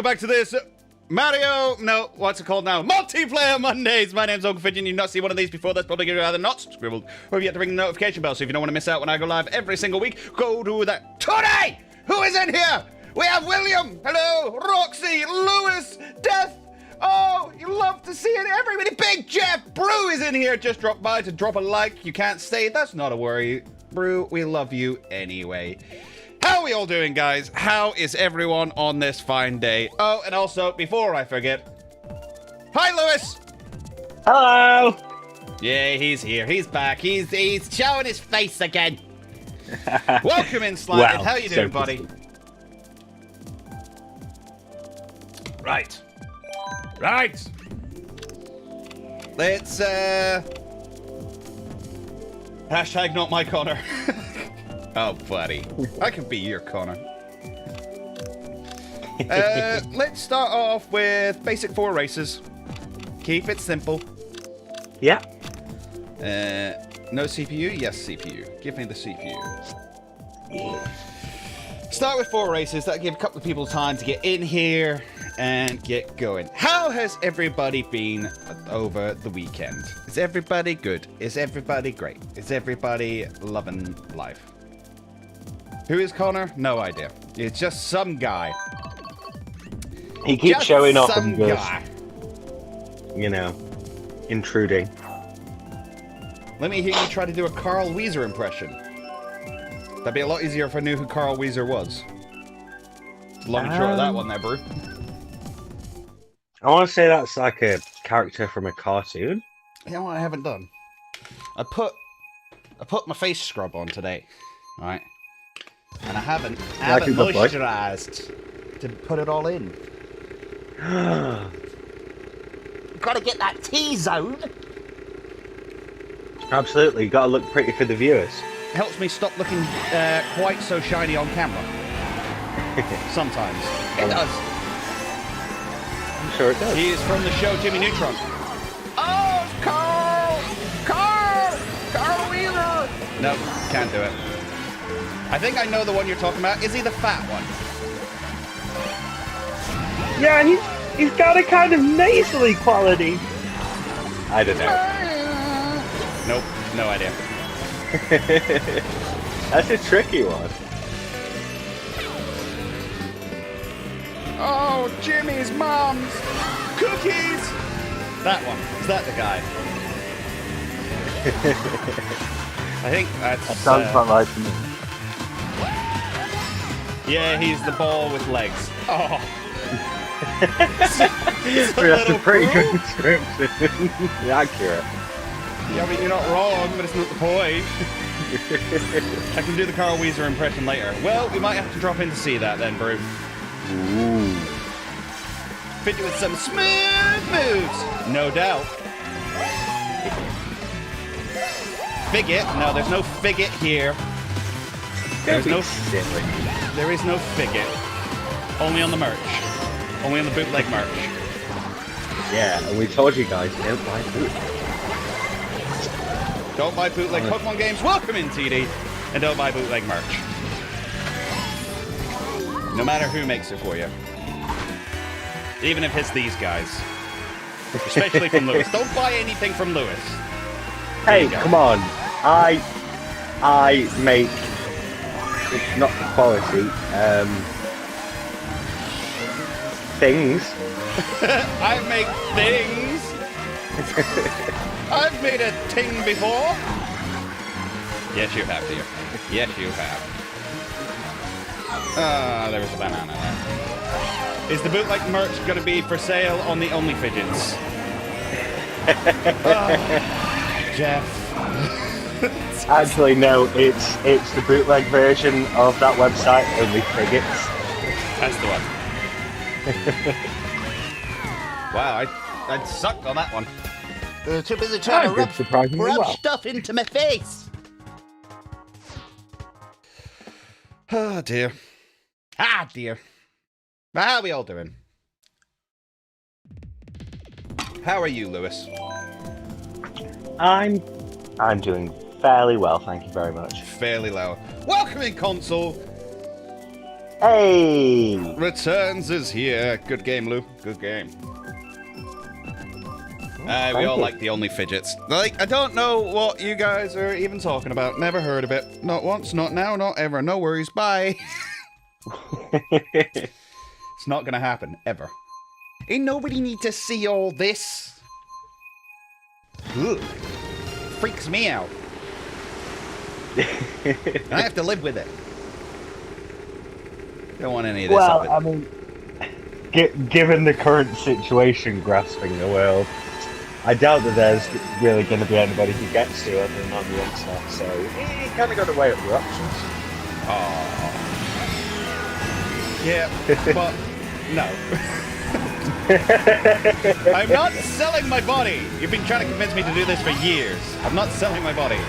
welcome back to this Mario, no, what's it called now? Multiplayer Mondays! My name's Uncle Fidget, you've not seen one of these before, that's probably either not scribbled, or you have to ring the notification bell, so if you don't want to miss out when I go live every single week, go do that. Today! Who is in here? We have William, hello, Roxy, Lewis, Death, oh, you love to see it, everybody. Big Jeff, Brew is in here, just dropped by to drop a like, you can't stay, that's not a worry. Brew, we love you anyway. How are we all doing, guys? How is everyone on this fine day? Oh, and also, before I forget, hi, Lewis! Hello! Yeah, he's here. He's back. He's showing his face again. Welcome in, Slanted. Wow, How you doing, buddy? Right. Right. Let's, hashtag not my Connor. Oh, buddy. I can be your Connor. Let's start off with basic 4 races. Keep it simple. Yeah. No CPU? Yes, CPU. Give me the CPU. Start with 4 races. That'll give a couple of people time to get in here and get going. How has everybody been over the weekend? Is everybody good? Is everybody great? Is everybody loving life? Who is Connor? No idea. It's just some guy. He keeps just showing up some and just, guy. you know, intruding. Let me hear you try to do a Carl Weezer impression. That'd be a lot easier if I knew who Carl Weezer was. Long and short of that one there, Brew. I want to say that's like a character from a cartoon. You know what I haven't done? I put my face scrub on today, right? And I haven't moisturized to put it all in. Gotta get that T-zone. Absolutely, you gotta look pretty for the viewers. Helps me stop looking quite so shiny on camera. Sometimes. It does. I'm sure it does. He is from the show Jimmy Neutron. Oh, it's Carl Wheeler. No, can't do it. I think I know the one you're talking about. Is he the fat one? Yeah, he's got a kind of nasally quality. I don't know. Nope, no idea. That's a tricky one. Oh, Jimmy's mom's cookies. That one. Is that the guy? I think that's... That sounds about right to me. Yeah, he's the ball with legs. Oh. That's a pretty good description. Accurate. Yeah, I mean, you're not wrong, but it's not the point. I can do the Carl Weezer impression later. Well, we might have to drop in to see that then, Brew. Ooh. Fit you with some smooth moves. No doubt. Fidget. No, there's no Fidget here. There is no Fidget. Only on the merch. Only on the bootleg merch. Yeah, and we told you guys, don't buy bootleg. Don't buy bootleg Pokemon games. Welcome in, TD. And don't buy bootleg merch. No matter who makes it for you. Even if it's these guys. Especially from Lewis. Don't buy anything from Lewis. Hey, come on. I make, it's not the quality, things. I make things. I've made a ting before. Yes, you have, dear. Yes, you have. There was a banana there. Is the bootleg merch going to be for sale on the Only Fidgets? Jeff. Actually, no, it's the bootleg version of that website, Only Frigates. That's the one. Wow, I sucked on that one. Too busy trying to rub stuff into my face. Oh, dear. Ah, dear. How are we all doing? How are you, Lewis? I'm doing fairly well, thank you very much. Fairly low. Welcome in, console. Hey! Returns is here. Good game, Lou. Good game. We all like the only fidgets. Like, I don't know what you guys are even talking about. Never heard of it. Not once, not now, not ever. No worries. Bye. It's not gonna happen, ever. Ain't nobody need to see all this. Ugh. Freaks me out. And I have to live with it. Don't want any of this. Well, I mean, given the current situation grasping the world, I doubt that there's really going to be anybody who gets to it other than on the internet, so you kind of got to weigh up your options. Oh. Yeah, but no. I'm not selling my body. You've been trying to convince me to do this for years. I'm not selling my body.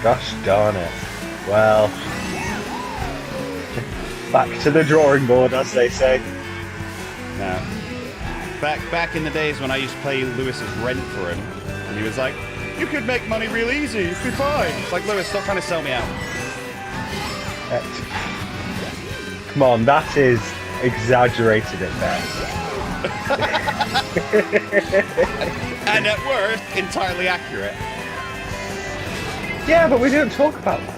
Gosh darn it. Well, back to the drawing board, as they say. No. Back in the days when I used to pay Lewis's rent for him, and he was like, "You could make money real easy. It'd be fine." It's like, Lewis, stop trying to sell me out. Come on, that is exaggerated at best. And at worst, entirely accurate. Yeah, but we don't talk about that.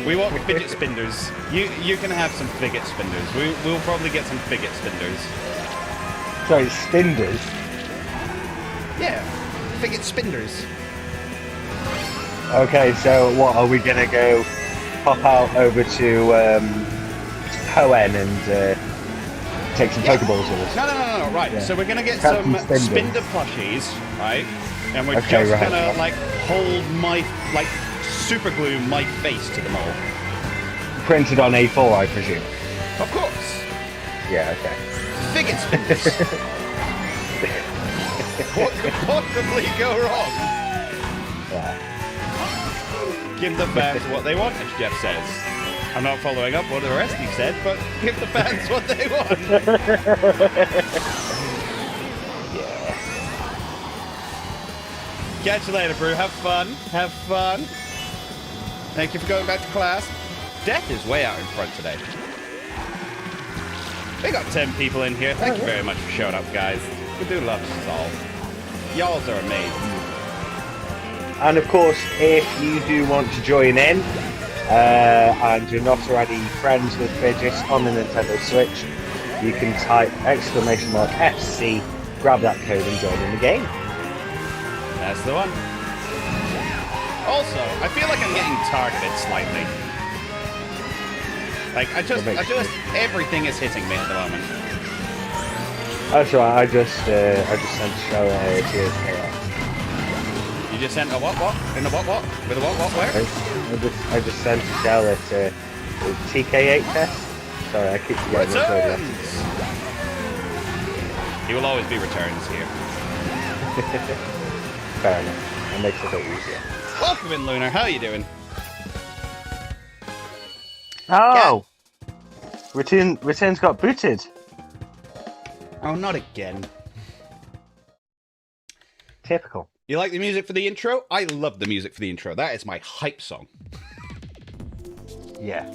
We want fidget spinners. You can have some fidget spinners. We'll probably get some fidget spinners. Sorry, spinders? Yeah, fidget spinners. Okay, so what, are we gonna go pop out over to Hoenn and take some Pokeballs with us? No, right. Yeah. So we're gonna get Captain some Spindles. Spinder plushies, right? And we're Okay, just right. gonna like hold my super glue my face to them all. Printed on A4, I presume. Of course. Yeah, okay. Fidget spinners. What could possibly go wrong? Yeah. Give the fans what they want, as Jeff says. I'm not following up what the rest he said, but give the fans what they want. Yeah. Catch you later, Brew. Have fun. Have fun. Thank you for going back to class. Death is way out in front today. We got 10 people in here. Thank you very much for showing up, guys. We do love us all. Y'alls are amazing. And of course, if you do want to join in, and you're not already friends with Fidget on the Nintendo Switch, you can type !FC, grab that code and join in the game. That's the one. Also, I feel like I'm getting targeted slightly. Like, I just, everything is hitting me at the moment. That's right, I just sent a show to Chaos. You just sent a what? In a what? With a what? Where? I just sent a shell at TK8 test. Sorry, I keep forgetting the code. Returns! He will always be returns here. Fair enough. That makes it a bit easier. Welcome in, Lunar. How are you doing? Oh! Return's got booted. Oh, not again. Typical. You like the music for the intro? I love the music for the intro. That is my hype song. Yeah.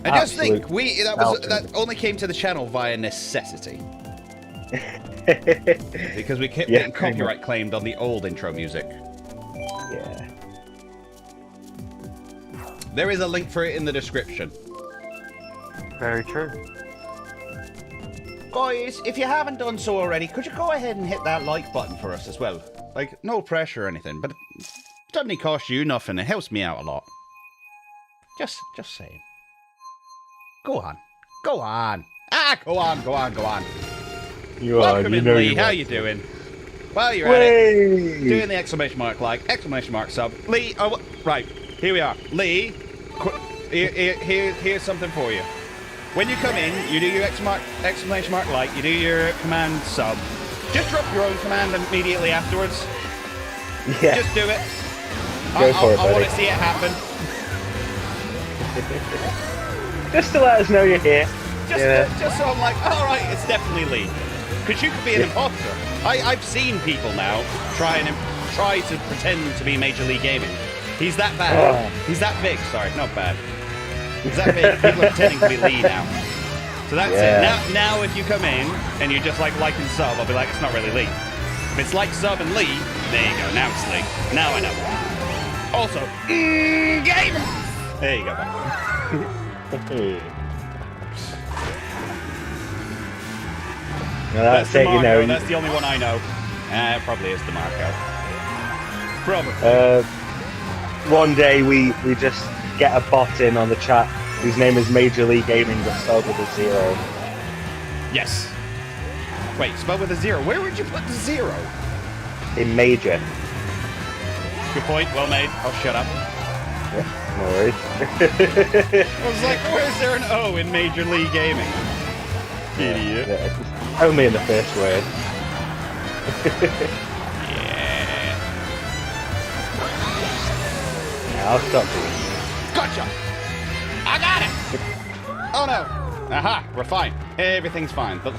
I just think that only came to the channel via necessity. Because we kept getting copyright claimed on the old intro music. Yeah. There is a link for it in the description. Very true. Guys, if you haven't done so already, could you go ahead and hit that like button for us as well? Like, no pressure or anything, but it doesn't cost you nothing. It helps me out a lot. Just saying. Go on. Go on. Go on. Welcome in, Lee. How you doing? Well, you're at it. Doing the exclamation mark sub. Lee, right. Here we are. Lee, here's something for you. When you come in, you do your exclamation mark like, you do your command sub. Just drop your own command immediately afterwards. Yeah. Just do it. Go for it, buddy. I want to see it happen. Just to let us know you're here. Just so I'm like, alright, it's definitely Lee. Because you could be an imposter. I've seen people now try to pretend to be Major League Gaming. He's that bad. He's that big. Sorry, not bad. Is that big? People are pretending to be Lee now. So that's it. Now if you come in and you just like and sub, I'll be like, it's not really Lee. If it's like, sub, and Lee, there you go. Now it's Lee. Now I know. Also, game! There you go. No, that's it, DeMarco. you know. That's the only one I know. It probably is DeMarco. Probably. One day we just get a bot in on the chat whose name is Major League Gaming but spelled with a 0. Yes. Wait, spelled with a 0. Where would you put the 0? In Major. Good point. Well made. I'll shut up. Yeah, no worries. I was like, where's there an O in Major League Gaming? Idiot. Yeah, only in the first word. Yeah. I'll stop doing it. Gotcha! I got it! Oh no! Aha! We're fine. Everything's fine. The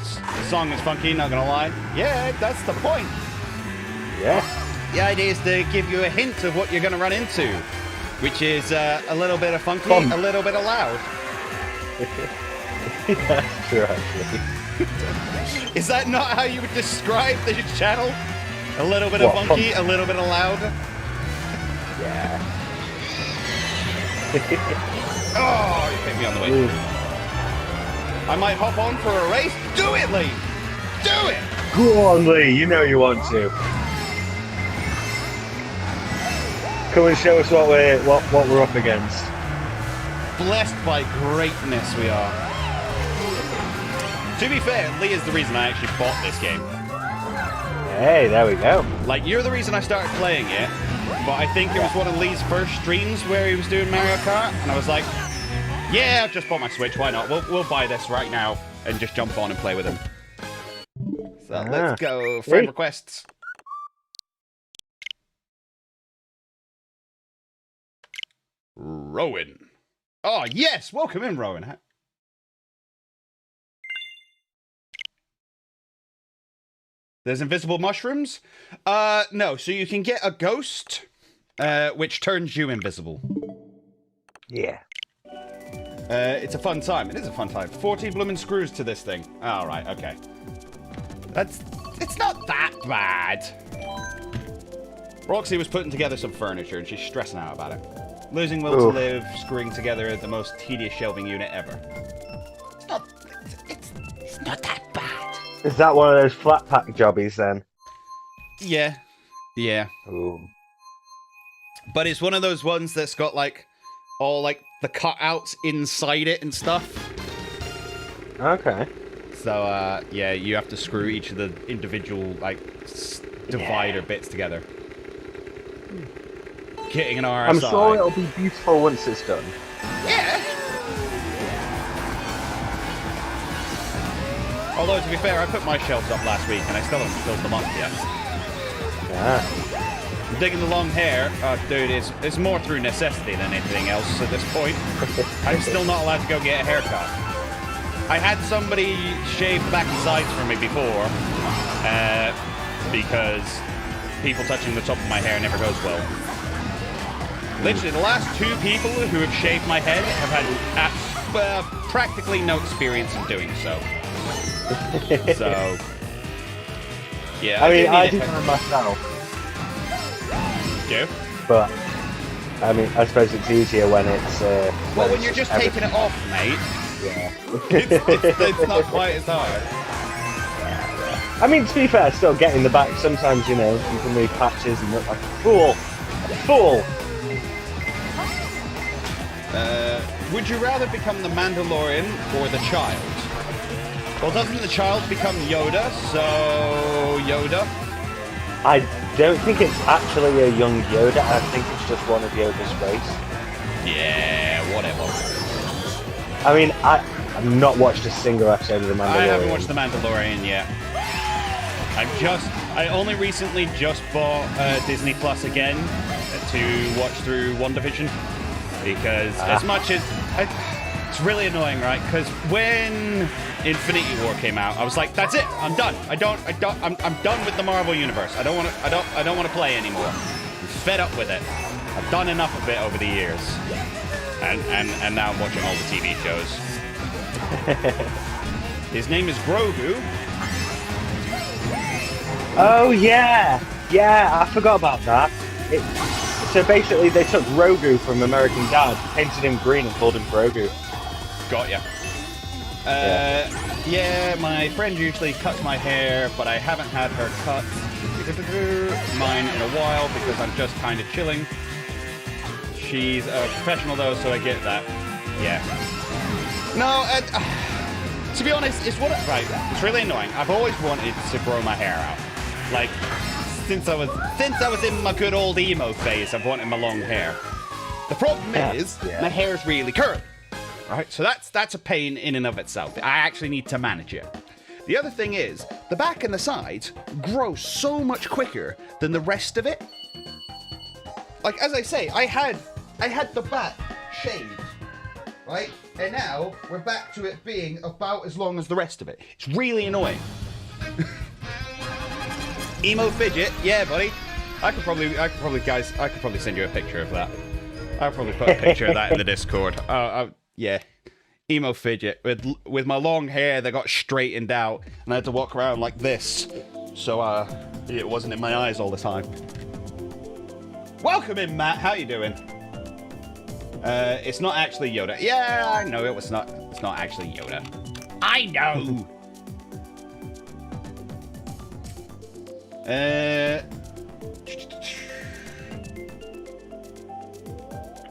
song is funky, not gonna lie. Yeah, that's the point. Yeah. The idea is to give you a hint of what you're gonna run into, which is a little bit of funky, a little bit of loud. That's true, actually. Is that not how you would describe the channel? A little bit of funky, a little bit of loud? Yeah. Oh, you hit me on the way. Ooh. I might hop on for a race. Do it, Lee! Do it! Go on, Lee. You know you want to. Come and show us what we're up against. Blessed by greatness we are. To be fair, Lee is the reason I actually bought this game. Hey, there we go. Like, you're the reason I started playing it, but I think it was one of Lee's first streams where he was doing Mario Kart, and I was like, yeah, I've just bought my Switch, why not? We'll buy this right now and just jump on and play with him. So let's go. Friend requests. Rowan. Oh, yes! Welcome in, Rowan. There's invisible mushrooms? No. So you can get a ghost, which turns you invisible. Yeah. It's a fun time. It is a fun time. 40 blooming screws to this thing. All right, okay. It's not that bad. Roxy was putting together some furniture, and she's stressing out about it. Losing will to live, screwing together the most tedious shelving unit ever. It's not that bad. Is that one of those flat pack jobbies then? Yeah. Yeah. Ooh. But it's one of those ones that's got like all like the cutouts inside it and stuff. Okay. So yeah, you have to screw each of the individual like divider bits together. Getting an RSI. I'm sure it'll be beautiful once it's done. Yeah. Although to be fair, I put my shelves up last week and I still haven't filled them up yet. Yeah. I'm digging the long hair. Oh, dude, it's more through necessity than anything else at this point. I'm still not allowed to go get a haircut. I had somebody shave the back and sides for me before, because people touching the top of my hair never goes well. Literally, the last 2 people who have shaved my head have had practically no experience in doing so. So, yeah. I mean, I do it myself. Do? But, I mean, I suppose it's easier when it's... well, when you're just taking it off, mate. Yeah. it's not quite as hard. I mean, to be fair, still getting the back, sometimes, you know, you can leave patches and look like a fool. A fool! Would you rather become the Mandalorian or the child? Well, doesn't the child become Yoda, so Yoda? I don't think it's actually a young Yoda, I think it's just one of Yoda's race. Yeah, whatever. I mean, I've not watched a single episode of The Mandalorian. I haven't watched The Mandalorian yet. I only recently just bought Disney Plus again to watch through WandaVision. Because as much as... it's really annoying, right? Because when Infinity War came out, I was like, that's it. I'm done. I'm done with the Marvel universe. I don't want to play anymore. I'm fed up with it. I've done enough of it over the years. And now I'm watching all the TV shows. His name is Grogu. Oh yeah, yeah, I forgot about that. So basically, they took Grogu from American Dad, painted him green, and called him Grogu. Got ya. Yeah, my friend usually cuts my hair, but I haven't had her cut mine in a while because I'm just kind of chilling. She's a professional though, so I get that. Yeah. No, to be honest, it's really annoying. I've always wanted to grow my hair out. Like, since I was in my good old emo phase, I've wanted my long hair. The problem is, my hair's really curly. Right, so that's a pain in and of itself. I actually need to manage it. The other thing is, the back and the sides grow so much quicker than the rest of it. Like, as I say, I had the back shaved, right? And now we're back to it being about as long as the rest of it. It's really annoying. Emo Fidget, yeah, buddy. I could probably send you a picture of that. I'll probably put a picture of that in the Discord. Yeah, Emo Fidget with my long hair that got straightened out, and I had to walk around like this, so it wasn't in my eyes all the time. Welcome in, Matt. How you doing? It's not actually Yoda. Yeah, I know it's not actually Yoda. I know.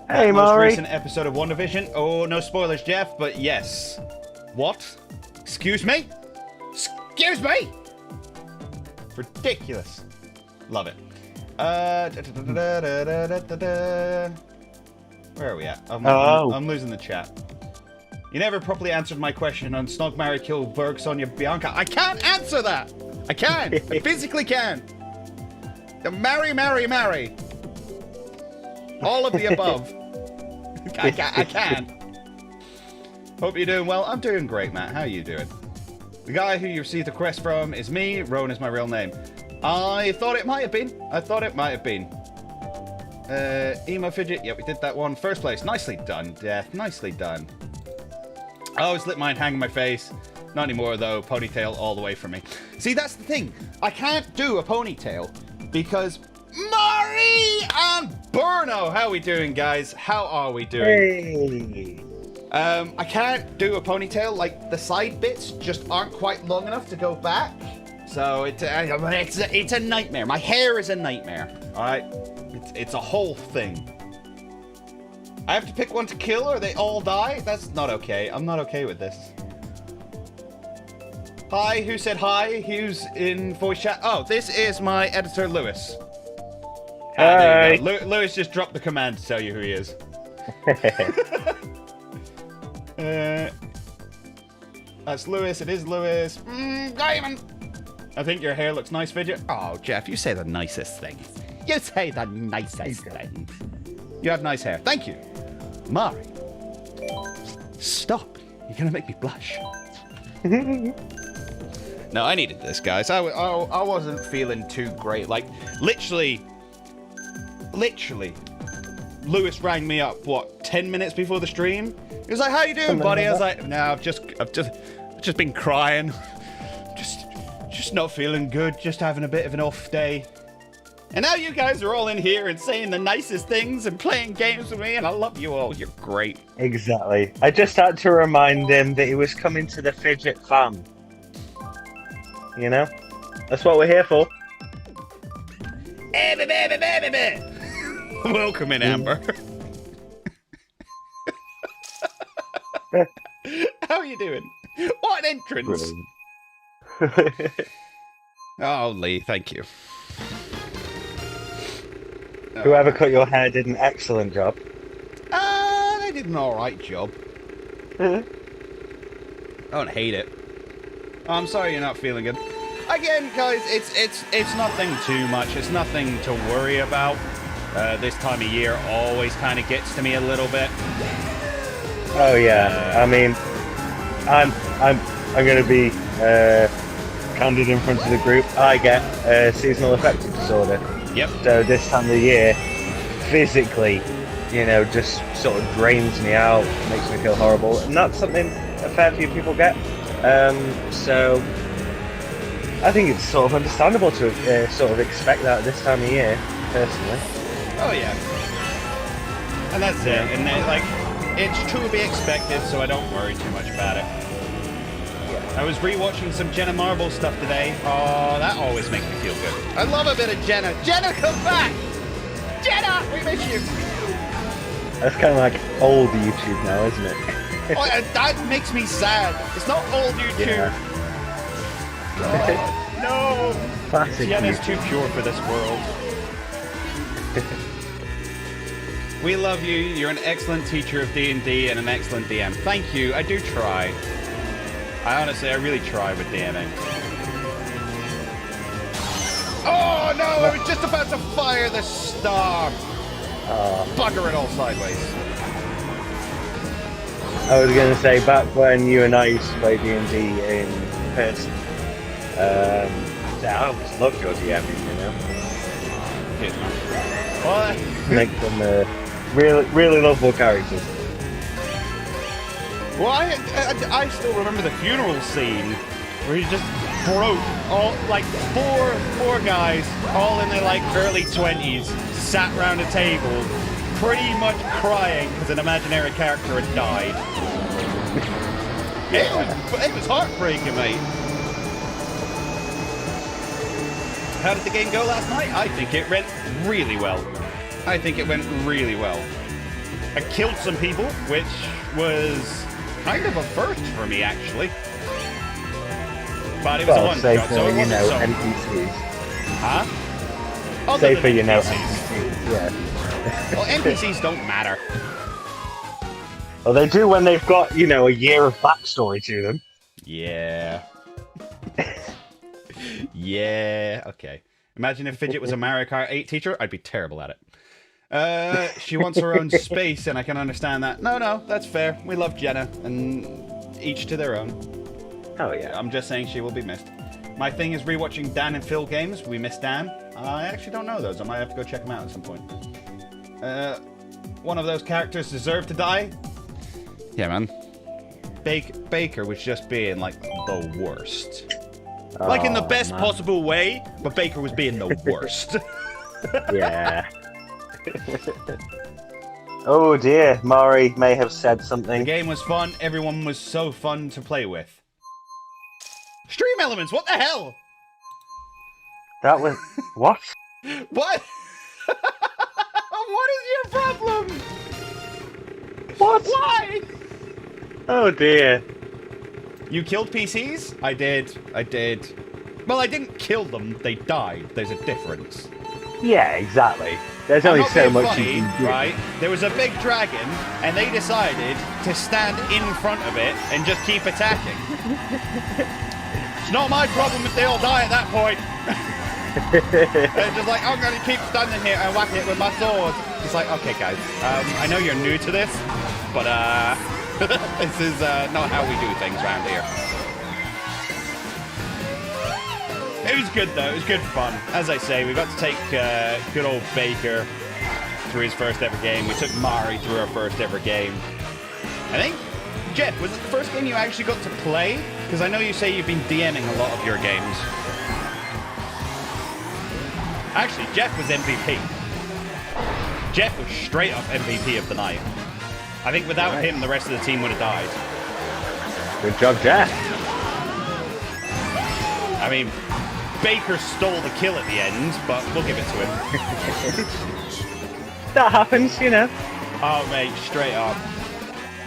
Hey, most Mari. recent episode of WandaVision. Oh, no spoilers, Jeff, but yes. What? Excuse me? Excuse me? Ridiculous. Love it. Where are we at? I'm losing the chat. You never properly answered my question on Snog, Marry, Kill, Berg, Sonia, Bianca. I can't answer that! I can't! I physically can't! Marry, marry, marry. All of the above. I can't. Hope you're doing well. I'm doing great, Matt. How are you doing? The guy who you received the quest from is me. Rowan is my real name. I thought it might have been. Emo Fidget. Yep, we did that one. First place. Nicely done, Death. Nicely done. I always let mine hang in my face. Not anymore, though. Ponytail all the way for me. See, that's the thing. I can't do a ponytail because Mari and Burno. How are we doing, guys? How are we doing? Hey. I can't do a ponytail. Like, the side bits just aren't quite long enough to go back. So it's a nightmare. My hair is a nightmare. All right, it's a whole thing. I have to pick one to kill, or they all die. That's not okay. I'm not okay with this. Hi, who said hi? Who's in voice chat? Oh, this is my editor, Lewis. Hi. Lewis just dropped the command to tell you who he is. That's Lewis. It is Lewis. Diamond. I think your hair looks nice, Fidget. Oh, Jeff, you say the nicest things. You say the nicest things. You have nice hair. Thank you. Mari. Stop. You're going to make me blush. No, I needed this, guys. I wasn't feeling too great. Like, literally, Lewis rang me up, what, 10 minutes before the stream? He was like, how you doing, buddy? I was like, no, I've just been crying. Just not feeling good, just having a bit of an off day. And now you guys are all in here and saying the nicest things and playing games with me, and I love you all. You're great. Exactly. I just had to remind him that he was coming to the Fidget fam. You know? That's what we're here for. Welcome in, Amber. How are you doing? What an entrance. Oh, Lee, thank you. Whoever cut your hair did an excellent job. They did an alright job. I don't hate it. Oh, I'm sorry you're not feeling good. Again, guys, it's nothing too much. It's nothing to worry about. This time of year always kind of gets to me a little bit. Oh yeah, I mean, I'm going to be candid in front of the group. I get seasonal affective disorder. Yep. So this time of the year, physically, you know, just sort of drains me out, makes me feel horrible, and that's something a fair few people get. So I think it's sort of understandable to sort of expect that this time of year, personally. Oh yeah, and that's it. And then, like, it's to be expected, so I don't worry too much about it. I was rewatching some Jenna Marbles stuff today. Oh, that always makes me feel good. I love a bit of Jenna. Jenna, come back! Jenna, we miss you. That's kind of like old YouTube now, isn't it? Oh, that makes me sad. It's not old YouTube. Yeah. Oh, no. Classic Jenna's YouTube. too pure for this world. We love you. You're an excellent teacher of D&D and an excellent DM. Thank you. I do try. I really try with DMing. Oh no! I was just about to fire the star. Bugger it all sideways. I was going to say, back when you and I used to play D&D in person, I always loved your DMing, you know. What? Make them really lovable characters. Well, I still remember the funeral scene where he just broke all, like, four guys, all in their, like, early 20s, sat round a table, pretty much crying because an imaginary character had died. It was heartbreaking, mate. How did the game go last night? I think it went really well. I killed some people, which was kind of a first for me, actually. But it was a one-shot, so it wasn't so... NPCs. Huh? Other Say than for, you know, NPCs. Yeah. Well, NPCs don't matter. Well, they do when they've got, you know, a year of backstory to them. Yeah. Yeah, okay. Imagine if Fidget was a Mario Kart 8 teacher, I'd be terrible at it. She wants her own space, and I can understand that. No, that's fair. We love Jenna, and each to their own. Oh, yeah. I'm just saying she will be missed. My thing is rewatching Dan and Phil games. We miss Dan. I actually don't know those. I might have to go check them out at some point. One of those characters deserved to die. Yeah, man. Baker was just being, like, the worst. Like, in the best possible way, but Baker was being the worst. Yeah. Oh dear, Mari may have said something. The game was fun. Everyone was so fun to play with. Stream elements, what the hell? That was... What? What? What is your problem? What? Why? Oh dear. You killed PCs? I did. Well, I didn't kill them. They died. There's a difference. Yeah, exactly. There's only so much you can do. Right? There was a big dragon, and they decided to stand in front of it and just keep attacking. It's not my problem if they all die at that point. They're just like, I'm going to keep standing here and whack it with my sword. It's like, okay, guys, I know you're new to this, but this is not how we do things around here. It was good, though. It was good fun. As I say, we got to take good old Baker through his first ever game. We took Mari through our first ever game. I think, Jeff, was it the first game you actually got to play? Because I know you say you've been DMing a lot of your games. Actually, Jeff was MVP. Jeff was straight up MVP of the night. I think without him, the rest of the team would have died. Good job, Jeff. I mean, Baker stole the kill at the end, but we'll give it to him. That happens, you know. Oh, mate, straight up.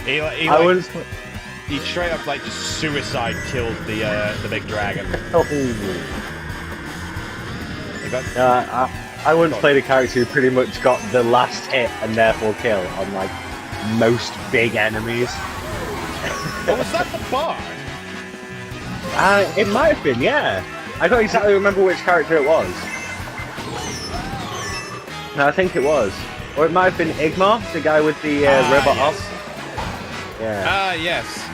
He straight up, like, just suicide killed the big dragon. Oh. I once played a character who pretty much got the last hit and therefore kill on, like, most big enemies. Oh, was that the bard? It might have been, yeah. I don't exactly remember which character it was. No, I think it was. Or it might have been Igmar, the guy with the robot yes. off. Yeah. Yes.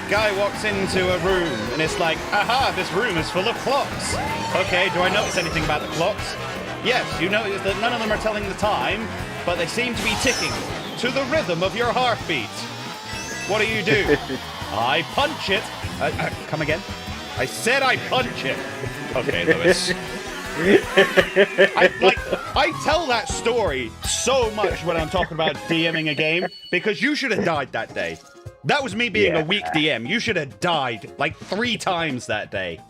Guy walks into a room and it's like, aha, this room is full of clocks. Okay, do I notice anything about the clocks? Yes, you notice that none of them are telling the time, but they seem to be ticking to the rhythm of your heartbeat. What do? I punch it. Come again? I said I punch it. Okay, Lewis. I tell that story so much when I'm talking about DMing a game, because you should have died that day. That was me being a weak DM. You should have died like 3 times that day.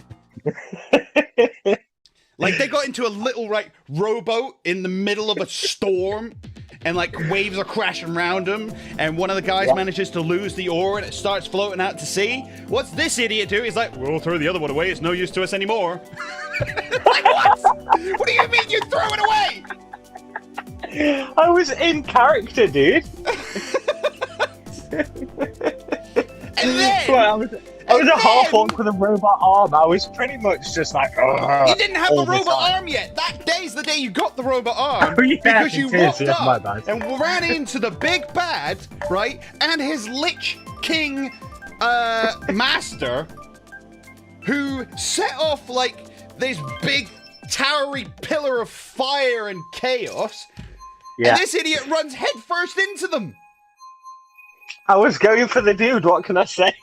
Like, they got into a little, rowboat in the middle of a storm, and, waves are crashing around them, and one of the guys manages to lose the oar, and it starts floating out to sea. What's this idiot do? He's like, we'll throw the other one away. It's no use to us anymore. Like, what? What do you mean you throw it away? I was in character, dude. And then... Well, I was a half-orc with a robot arm. I was pretty much just like, you didn't have the robot arm yet. That day's the day you got the robot arm. Oh, yeah, because you walked up and ran into the big bad, right? And his Lich King master, who set off, this big towery pillar of fire and chaos. Yeah. And this idiot runs headfirst into them. I was going for the dude, what can I say?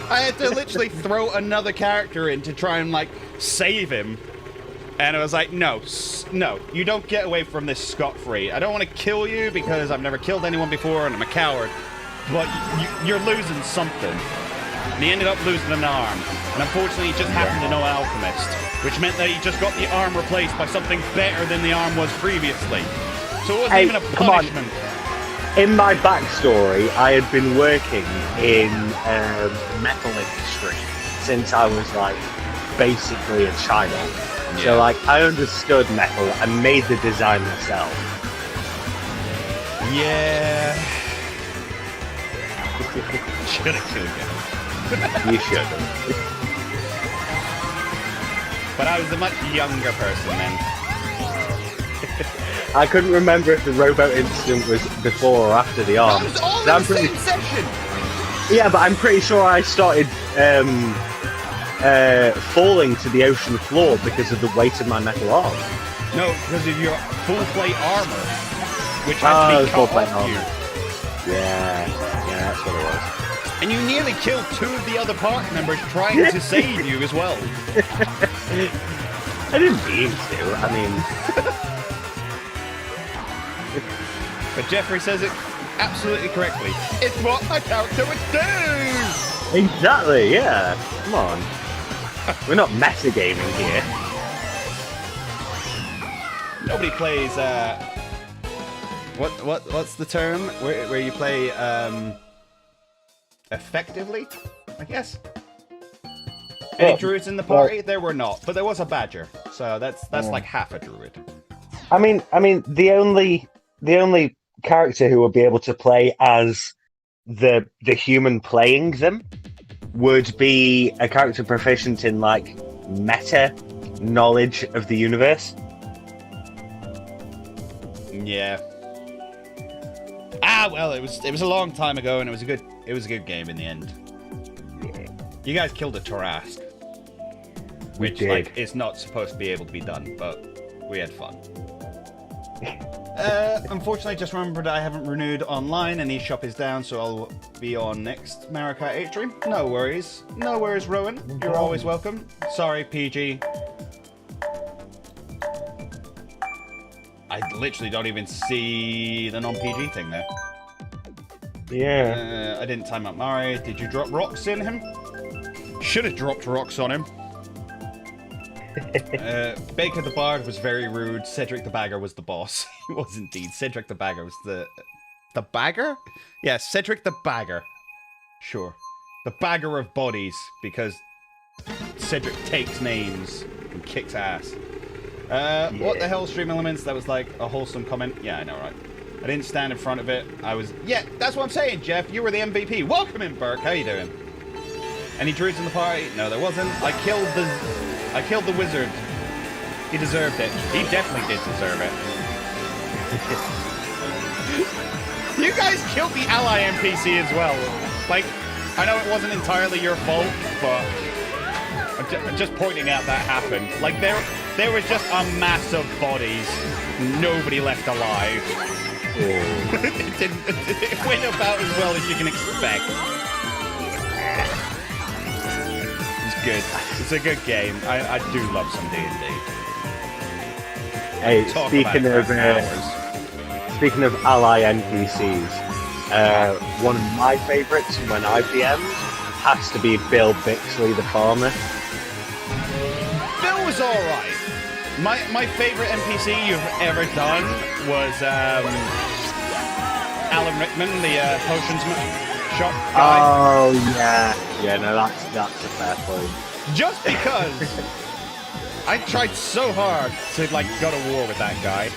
I had to literally throw another character in to try and, save him. And I was like, no, you don't get away from this scot-free. I don't want to kill you because I've never killed anyone before and I'm a coward. But you're losing something. And he ended up losing an arm. And unfortunately, he just happened to know Alchemist, which meant that he just got the arm replaced by something better than the arm was previously. So it wasn't even a punishment. In my backstory, I had been working in metal industry since I was basically a child. Yeah. So I understood metal and made the design myself. Yeah. Should have killed you. You should have. But I was a much younger person then. I couldn't remember if the rowboat incident was before or after the arm. That was all in the same session! Yeah, but I'm pretty sure I started falling to the ocean floor because of the weight of my metal arm. No, because of your full plate armor, which had to be cut off you. Yeah, that's what it was. And you nearly killed 2 of the other party members trying to save you as well. I didn't mean to, I mean... But Jeffrey says it absolutely correctly. It's what my character would do! Exactly, yeah. Come on. We're not metagaming here. Nobody plays, what's the term? Where you play, effectively, I guess? Any druids in the party? There were not, but there was a badger. So that's like half a druid. I mean, the only character who would be able to play as the human playing them would be a character proficient in meta knowledge of the universe. Yeah. Well, it was a long time ago, and it was a good game in the end. Yeah. You guys killed a Tarrasque, which is not supposed to be able to be done, but we had fun. Unfortunately, just remembered I haven't renewed online, and eShop is down, so I'll be on next Mario Kart 8 stream. No worries, Rowan. You're always welcome. Sorry, PG. I literally don't even see the non-PG thing there. Yeah. I didn't time out Mario. Did you drop rocks in him? Should have dropped rocks on him. Baker the Bard was very rude. Cedric the Bagger was the boss. He was indeed. Cedric the Bagger was the Bagger? Yeah, Cedric the Bagger. Sure. The Bagger of bodies, because Cedric takes names and kicks ass. What the hell, Stream Elements? That was like a wholesome comment. Yeah, I know, right? I didn't stand in front of it. I was... Yeah, that's what I'm saying, Jeff. You were the MVP. Welcome in, Burke. How you doing? Any druids in the party? No, there wasn't. I killed the wizard. He deserved it. He definitely did deserve it. You guys killed the ally NPC as well. Like, I know it wasn't entirely your fault, but I'm just pointing out that happened. Like, there was just a mass of bodies. Nobody left alive. It went about as well as you can expect. It's good. It's a good game. I do love some D&D. Hey, speaking of ally NPCs, one of my favourites when I PM'd has to be Bill Bixley the farmer. Bill was alright. My favourite NPC you've ever done was Alan Rickman, the potions shop guy. Oh yeah, yeah. No, that's a fair point. Just because I tried so hard to like go to war with that guy.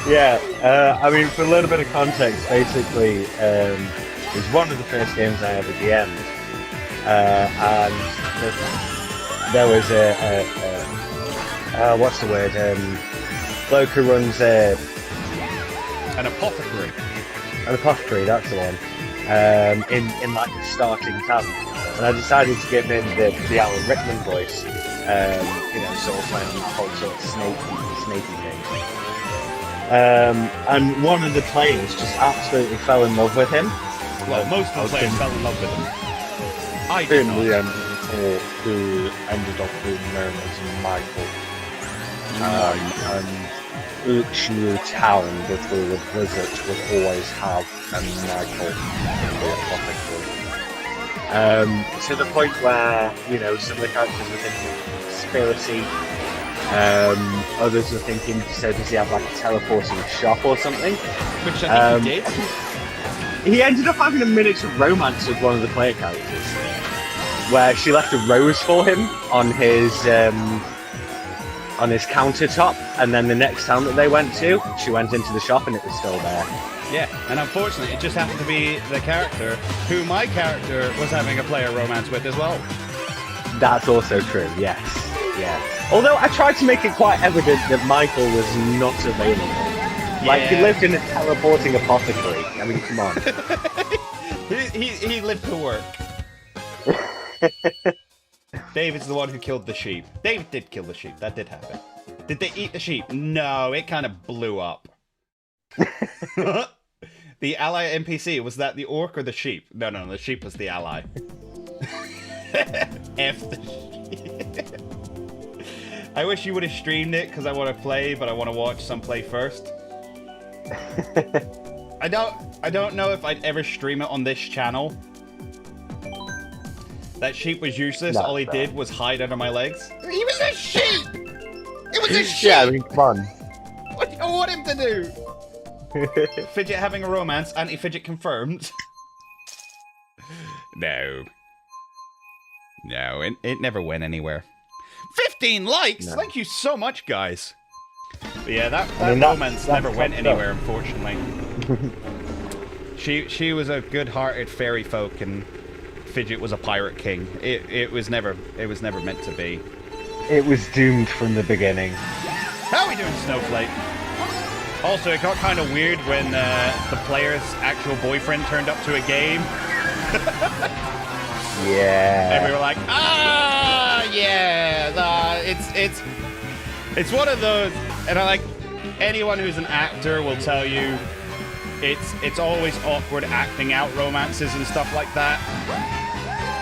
Yeah, I mean, for a little bit of context, basically, it was one of the first games I ever DM'd, and there was what's the word? Bloke who runs An apothecary. An apothecary, that's the one. In like the starting camp, and I decided to give him the Alan Rickman voice. You know, sort of playing that whole sort of snaky thing. And one of the players just absolutely fell in love with him. Well, most of the players fell in love with him. I did not. Who ended up being known as Michael. And each new town that we would visit would always have a Michael in the apothecary. To the point where, you know, some of the characters were thinking conspiracy, others were thinking, so does he have like a teleporting shop or something? Which I think he did. He ended up having a miniature romance with one of the player characters, where she left a rose for him on his countertop, and then the next town that they went to, she went into the shop and it was still there. Yeah, and unfortunately, it just happened to be the character who my character was having a player romance with as well. That's also true, yes. Yeah. Although I tried to make it quite evident that Michael was not available. Yeah. Like, he lived in a teleporting apothecary. I mean, come on. he lived to work. David's the one who killed the sheep. David did kill the sheep. That did happen. Did they eat the sheep? No, it kind of blew up. The ally NPC, was that the orc or the sheep? No, the sheep was the ally. F the sheep. I wish you would have streamed it, because I want to play, but I want to watch some play first. I don't know if I'd ever stream it on this channel. That sheep was useless. All he did was hide under my legs. He was a sheep! It was a sheep! Yeah, I mean, come on. What do you want him to do? Fidget having a romance, anti-Fidget confirmed. No, it never went anywhere. 15 likes! No. Thank you so much, guys. But yeah, that romance never went anywhere, unfortunately. She was a good-hearted fairy folk, and Fidget was a pirate king. It was never meant to be. It was doomed from the beginning. How are we doing, Snowflake? Also, it got kind of weird when the player's actual boyfriend turned up to a game. Yeah. And we were like, yeah, it's one of those, and I like, anyone who's an actor will tell you, it's always awkward acting out romances and stuff like that.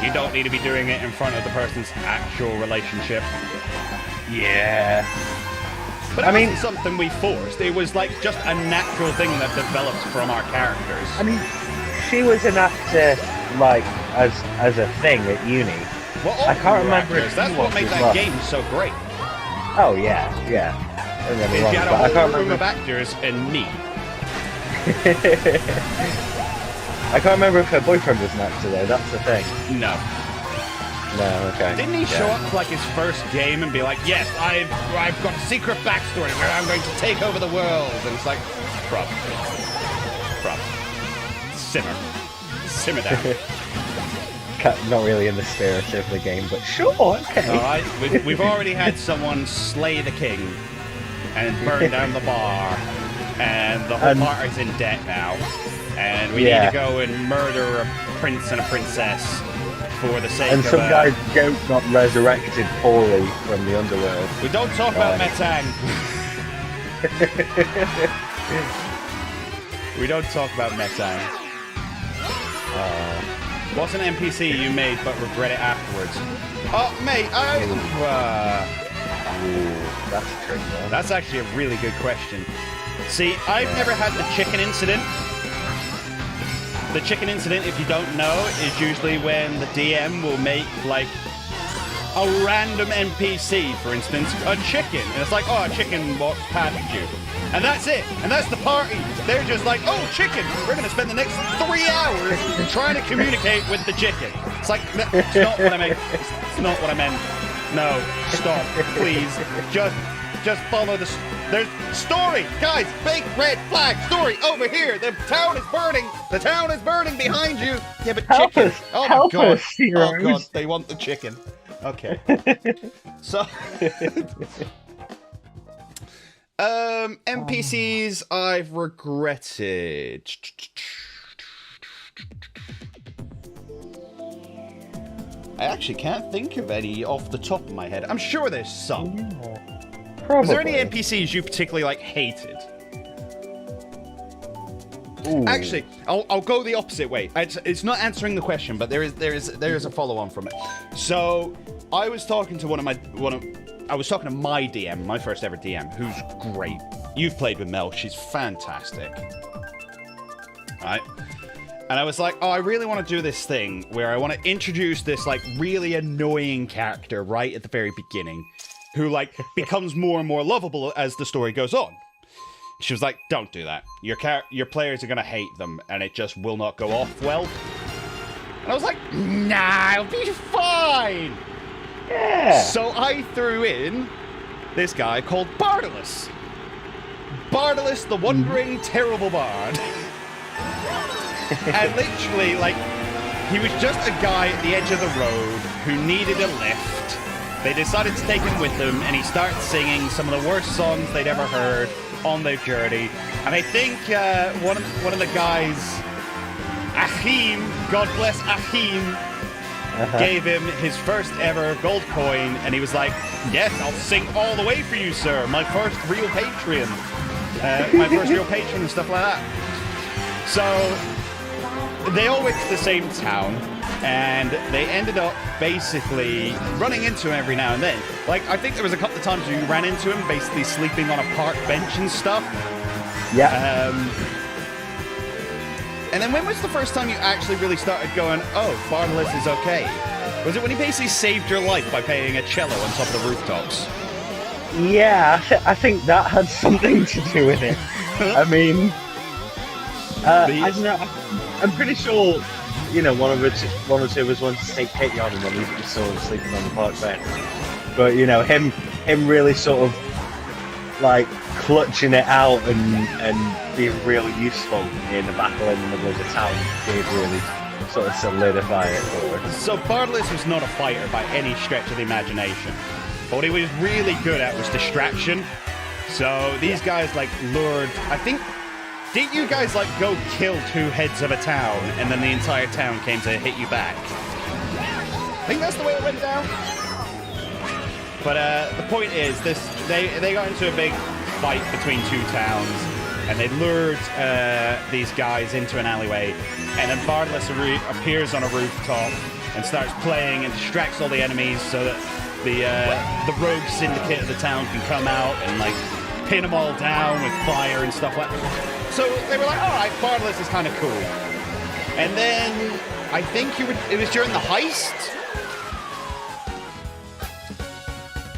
You don't need to be doing it in front of the person's actual relationship. Yeah. But it wasn't something we forced. It was like just a natural thing that developed from our characters. I mean, she was an actor, like, as a thing at uni. Well, I can't remember. That's what made that game so great. Oh yeah. Don't get me wrong, you had a whole room of actors and me. I can't remember if her boyfriend was an actor though. That's the thing. No. No, okay. Didn't he show up to like his first game and be like, "Yes, I've got a secret backstory where I'm going to take over the world," and it's like, bruv, simmer down. Not really in the spirit of the game, but sure, okay. All right, we've already had someone slay the king and burn down the bar, and the whole party's in debt now, and we need to go and murder a prince and a princess. for the sake And of... some guy's goat got resurrected poorly from the underworld. We don't talk about Metang. We don't talk about Metang. What's an NPC you made but regret it afterwards? Oh, mate, Ooh, that's a trick, man. that's actually a really good question. See, I've never had the chicken incident. The chicken incident, if you don't know, is usually when the DM will make, like, a random NPC, for instance, a chicken. And it's like, oh, a chicken walks past you. And that's it. And that's the party. They're just like, oh, chicken. We're going to spend the next 3 hours trying to communicate with the chicken. It's like, it's not what I meant. It's not what I meant. No, stop, please. Just follow the... There's story, guys. Big red flag. Story over here. The town is burning. The town is burning behind you. Yeah, but Help chicken. us, Oh my help god. us, heroes. Oh god, they want the chicken. Okay. So NPCs I've regretted. I actually can't think of any off the top of my head. I'm sure there's some. Probably. Was there any NPCs you particularly like hated? Ooh. Actually, I'll go the opposite way. It's not answering the question, but there is a follow on from it. So I was talking to I was talking to my DM, my first ever DM, who's great. You've played with Mel; she's fantastic. Right? And I was like, oh, I really want to do this thing where I want to introduce this like really annoying character right at the very beginning, who like becomes more and more lovable as the story goes on. She was like, don't do that. Your players are going to hate them, and it just will not go off well. And I was like, nah, it'll be fine. Yeah. So I threw in this guy called Bardalus. Bardalus, the wandering, terrible bard. And literally, like, he was just a guy at the edge of the road who needed a lift. They decided to take him with them, and he started singing some of the worst songs they'd ever heard on their journey. And I think one of the guys, Achim, God bless Achim, gave him his first ever gold coin, and he was like, yes, I'll sing all the way for you, sir. My first real patron. And stuff like that. So they all went to the same town, and they ended up basically running into him every now and then. Like, I think there was a couple of times where you ran into him basically sleeping on a park bench and stuff. Yeah. And then when was the first time you actually really started going, oh, Bardalus is okay? Was it when he basically saved your life by playing a cello on top of the rooftops? Yeah, I think that had something to do with it. I mean, I don't know. I'm pretty sure, you know, one or two of us wanted to take Katie on, and then he was sort of sleeping on the park bench. But you know, him really sort of like clutching it out and being really useful in the battle in the middle of the town did really sort of solidify it for us. So Bardalus was not a fighter by any stretch of the imagination. But what he was really good at was distraction. So these guys like lured, I think, didn't you guys like go kill 2 heads of a town and then the entire town came to hit you back? I think that's the way it went down. But the point is, they got into a big fight between 2 towns, and they lured these guys into an alleyway, and then Bardalus appears on a rooftop and starts playing and distracts all the enemies so that the rogue syndicate of the town can come out and like pin them all down with fire and stuff like that. So they were like, all right, Bardalus is kind of cool. And then I think it was during the heist.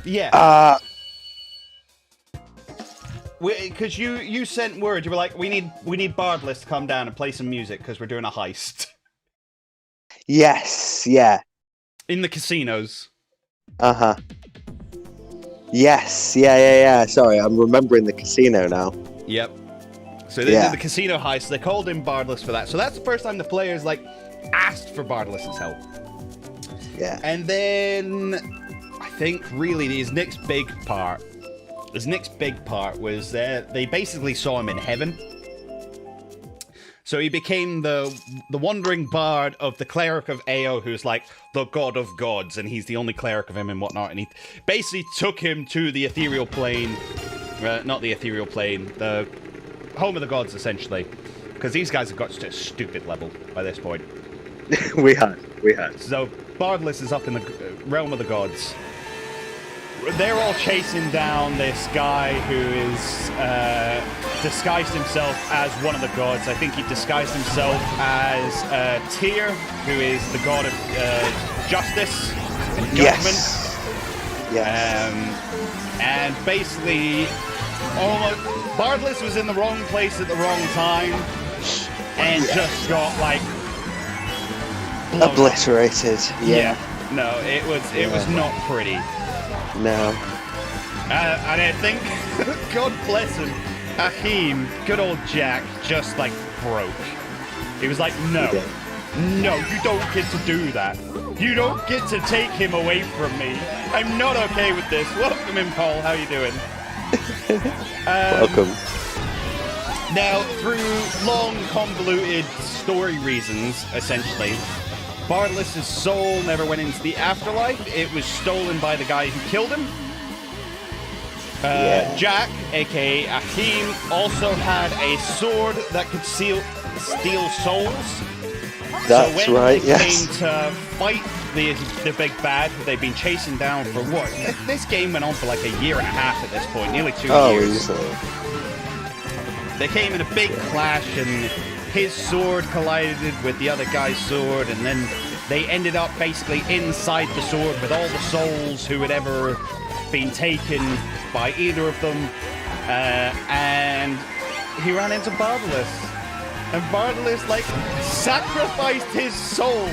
Yeah. Because you sent word, you were like, we need Bardalus to come down and play some music because we're doing a heist. Yes, yeah. In the casinos. Uh-huh. Yes, yeah. Sorry, I'm remembering the casino now. Yep. So they did the casino heist. They called in Bardalus for that. So that's the first time the players like asked for Bardalus's help. Yeah. And then I think really his next big part was they basically saw him in heaven. So he became the wandering bard of the cleric of Ao, who's like the god of gods, and he's the only cleric of him and whatnot. And he basically took him to the ethereal plane, not the ethereal plane, the home of the gods, essentially, because these guys have got to a stupid level by this point. we had. So Bardless is up in the realm of the gods. They're all chasing down this guy who is disguised himself as one of the gods. I think he disguised himself as Tyr, who is the god of justice and judgment. Yes. And basically, Bardless was in the wrong place at the wrong time, and just got like obliterated. Yeah. No, it was not pretty. No. And I think, God bless him, Hakeem, good old Jack, just like broke. He was like, no, you don't get to do that. You don't get to take him away from me. I'm not okay with this. Welcome in, Paul. How you doing? Welcome. Now, through long, convoluted story reasons, essentially, Bardless' soul never went into the afterlife. It was stolen by the guy who killed him. Jack, aka Hakeem, also had a sword that could steal souls. That's so when right, they yes. came to fight the big bad who they'd been chasing down for what? This game went on for like a year and a half at this point, nearly 2 years. Easily. They came in a big clash, and his sword collided with the other guy's sword, and then they ended up basically inside the sword with all the souls who had ever been taken by either of them, and he ran into Bardless, and Bardless like sacrificed his soul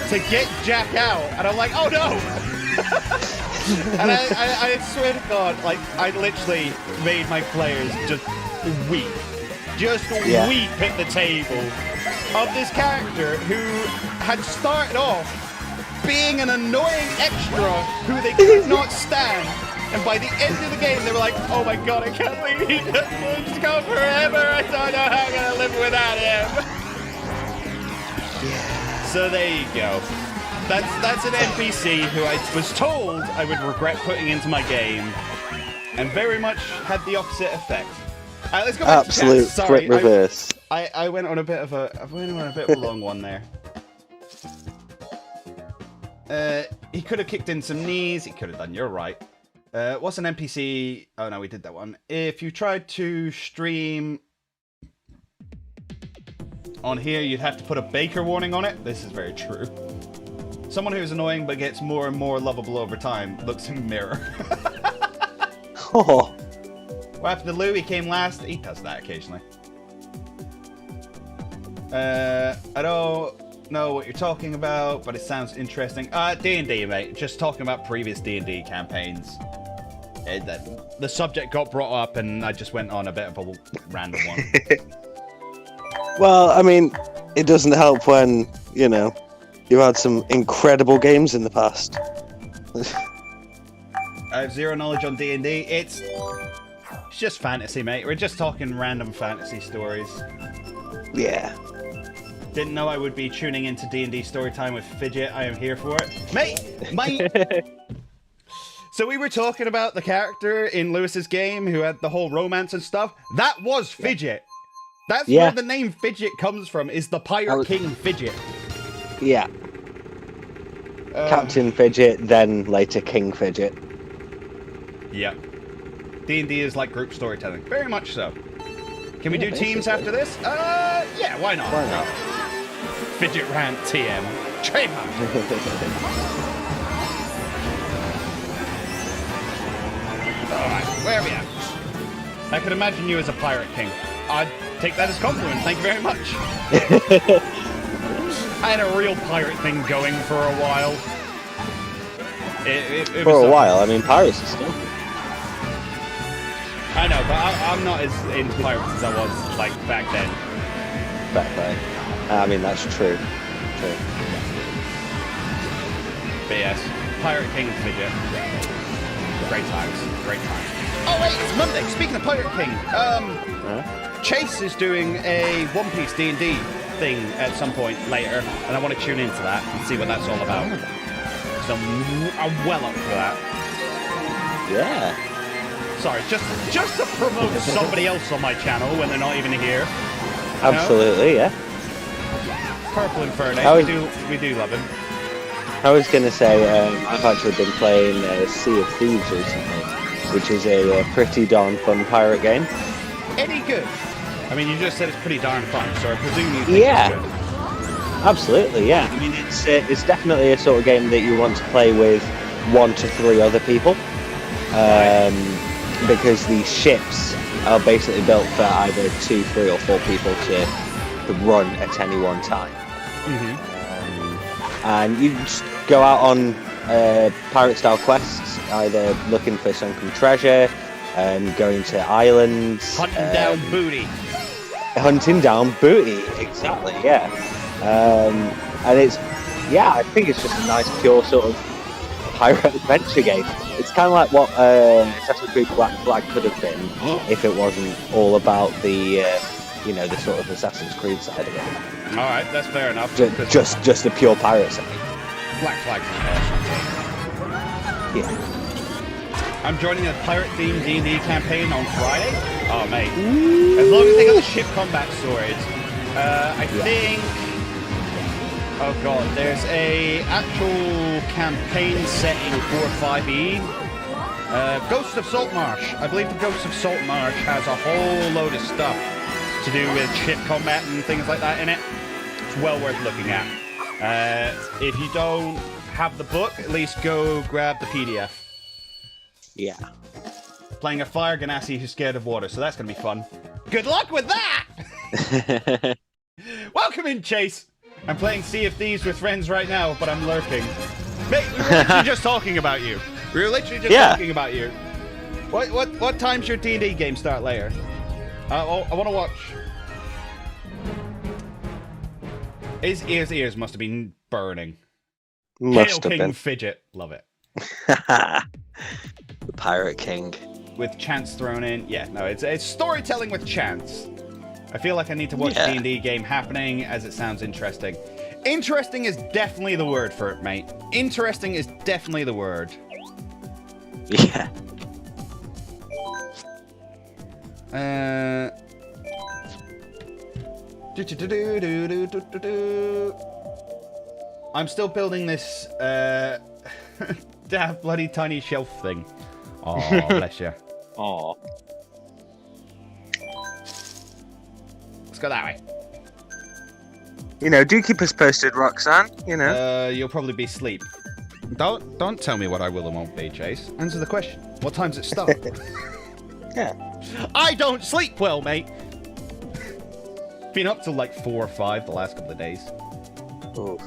to get Jack out, and I'm like, oh no! And I swear to God, like, I literally made my players just weep. Just weep at the table of this character who had started off being an annoying extra who they could not stand. And by the end of the game, they were like, oh my God, I can't believe he just go forever. I don't know how I'm going to live without him. So there you go. That's an NPC who I was told I would regret putting into my game, and very much had the opposite effect. Let's go back Absolute to chat. Sorry, flip reverse. I went on a bit of a long one there. He could have kicked in some knees. He could have done. You're right. What's an NPC? Oh no, we did that one. If you tried to stream on here, you'd have to put a baker warning on it. This is very true. Someone who's annoying but gets more and more lovable over time looks in the mirror. Oh. What happened to Lou? He came last. He does that occasionally. I don't know what you're talking about, but it sounds interesting. D&D, mate. Just talking about previous D&D campaigns. The subject got brought up, and I just went on a bit of a random one. Well, I mean, it doesn't help when, you know, you've had some incredible games in the past. I have zero knowledge on D&D. It's just fantasy, mate. We're just talking random fantasy stories. Yeah. Didn't know I would be tuning into D&D Storytime with Fidget. I am here for it. Mate! So we were talking about the character in Lewis's game who had the whole romance and stuff. That was Fidget. That's where the name Fidget comes from, is the Pirate King Fidget. Yeah. Captain Fidget, then later King Fidget. Yeah. D&D is like group storytelling. Very much so. Can we do teams after this? Yeah, why not? Why not? Fidget Rant TM. Trademark. Alright, where are we at? I could imagine you as a Pirate King. I'd take that as compliment, thank you very much. I had a real pirate thing going for a while. It For was a while, I mean, pirates are still. I know, but I'm not as into pirates as I was, like, back then. Back then. I mean, that's true. True. But yes, Pirate King Fidget. Great times. Great times. Oh wait, it's Monday! Speaking of Pirate King, Chase is doing a One Piece D&D thing at some point later, and I want to tune into that and see what that's all about. So I'm well up for that. Yeah. Sorry, just to promote somebody else on my channel when they're not even here. Absolutely, yeah. Purple Inferno, we do love him. I was going to say, I've actually been playing Sea of Thieves recently, which is a pretty darn fun pirate game. Any good? I mean, you just said it's pretty darn fun, so I presume you think Yeah. it's good. Absolutely, yeah. I mean, it's definitely a sort of game that you want to play with 1 to 3 other people, because these ships are basically built for either 2, 3, or 4 people to run at any one time. And you just go out on pirate-style quests, either looking for sunken treasure, going to islands, Hunting down booty. Hunting down booty, exactly, yeah. And it's, I think it's just a nice, pure sort of pirate adventure game. It's kind of like what Assassin's Creed Black Flag could have been if it wasn't all about the, the sort of Assassin's Creed side of it. All right, that's fair enough. Just a pure pirate side. Black Flag's an awesome game. Yeah. I'm joining a pirate-themed D&D campaign on Friday. Oh, mate. As long as they got the ship combat sorted. I think... Oh, God. There's a actual campaign setting for 5e. Ghost of Saltmarsh. I believe the Ghost of Saltmarsh has a whole load of stuff to do with ship combat and things like that in it. It's well worth looking at. If you don't have the book, at least go grab the PDF. Yeah. Playing a fire ganassi who's scared of water, so that's going to be fun. Good luck with that! Welcome in, Chase! I'm playing Sea of Thieves with friends right now, but I'm lurking. Mate, we were literally just talking about you. We were literally just talking about you. What time's your D&D game start later? I want to watch. His ears must have been burning. Must Hail have King been. Fidget. Love it. The Pirate King. With chance thrown in. Yeah, no, it's storytelling with chance. I feel like I need to watch D&D game happening as it sounds interesting. Interesting is definitely the word for it, mate. Interesting is definitely the word. Yeah. I'm still building this daft bloody tiny shelf thing. Oh, bless you. Aw. Let's go that way. Do keep us posted, Roxanne. You'll probably be asleep. Don't tell me what I will and won't be, Chase. Answer the question. What time's it start? Yeah. I don't sleep well, mate. Been up till like 4 or 5 the last couple of days. Oof.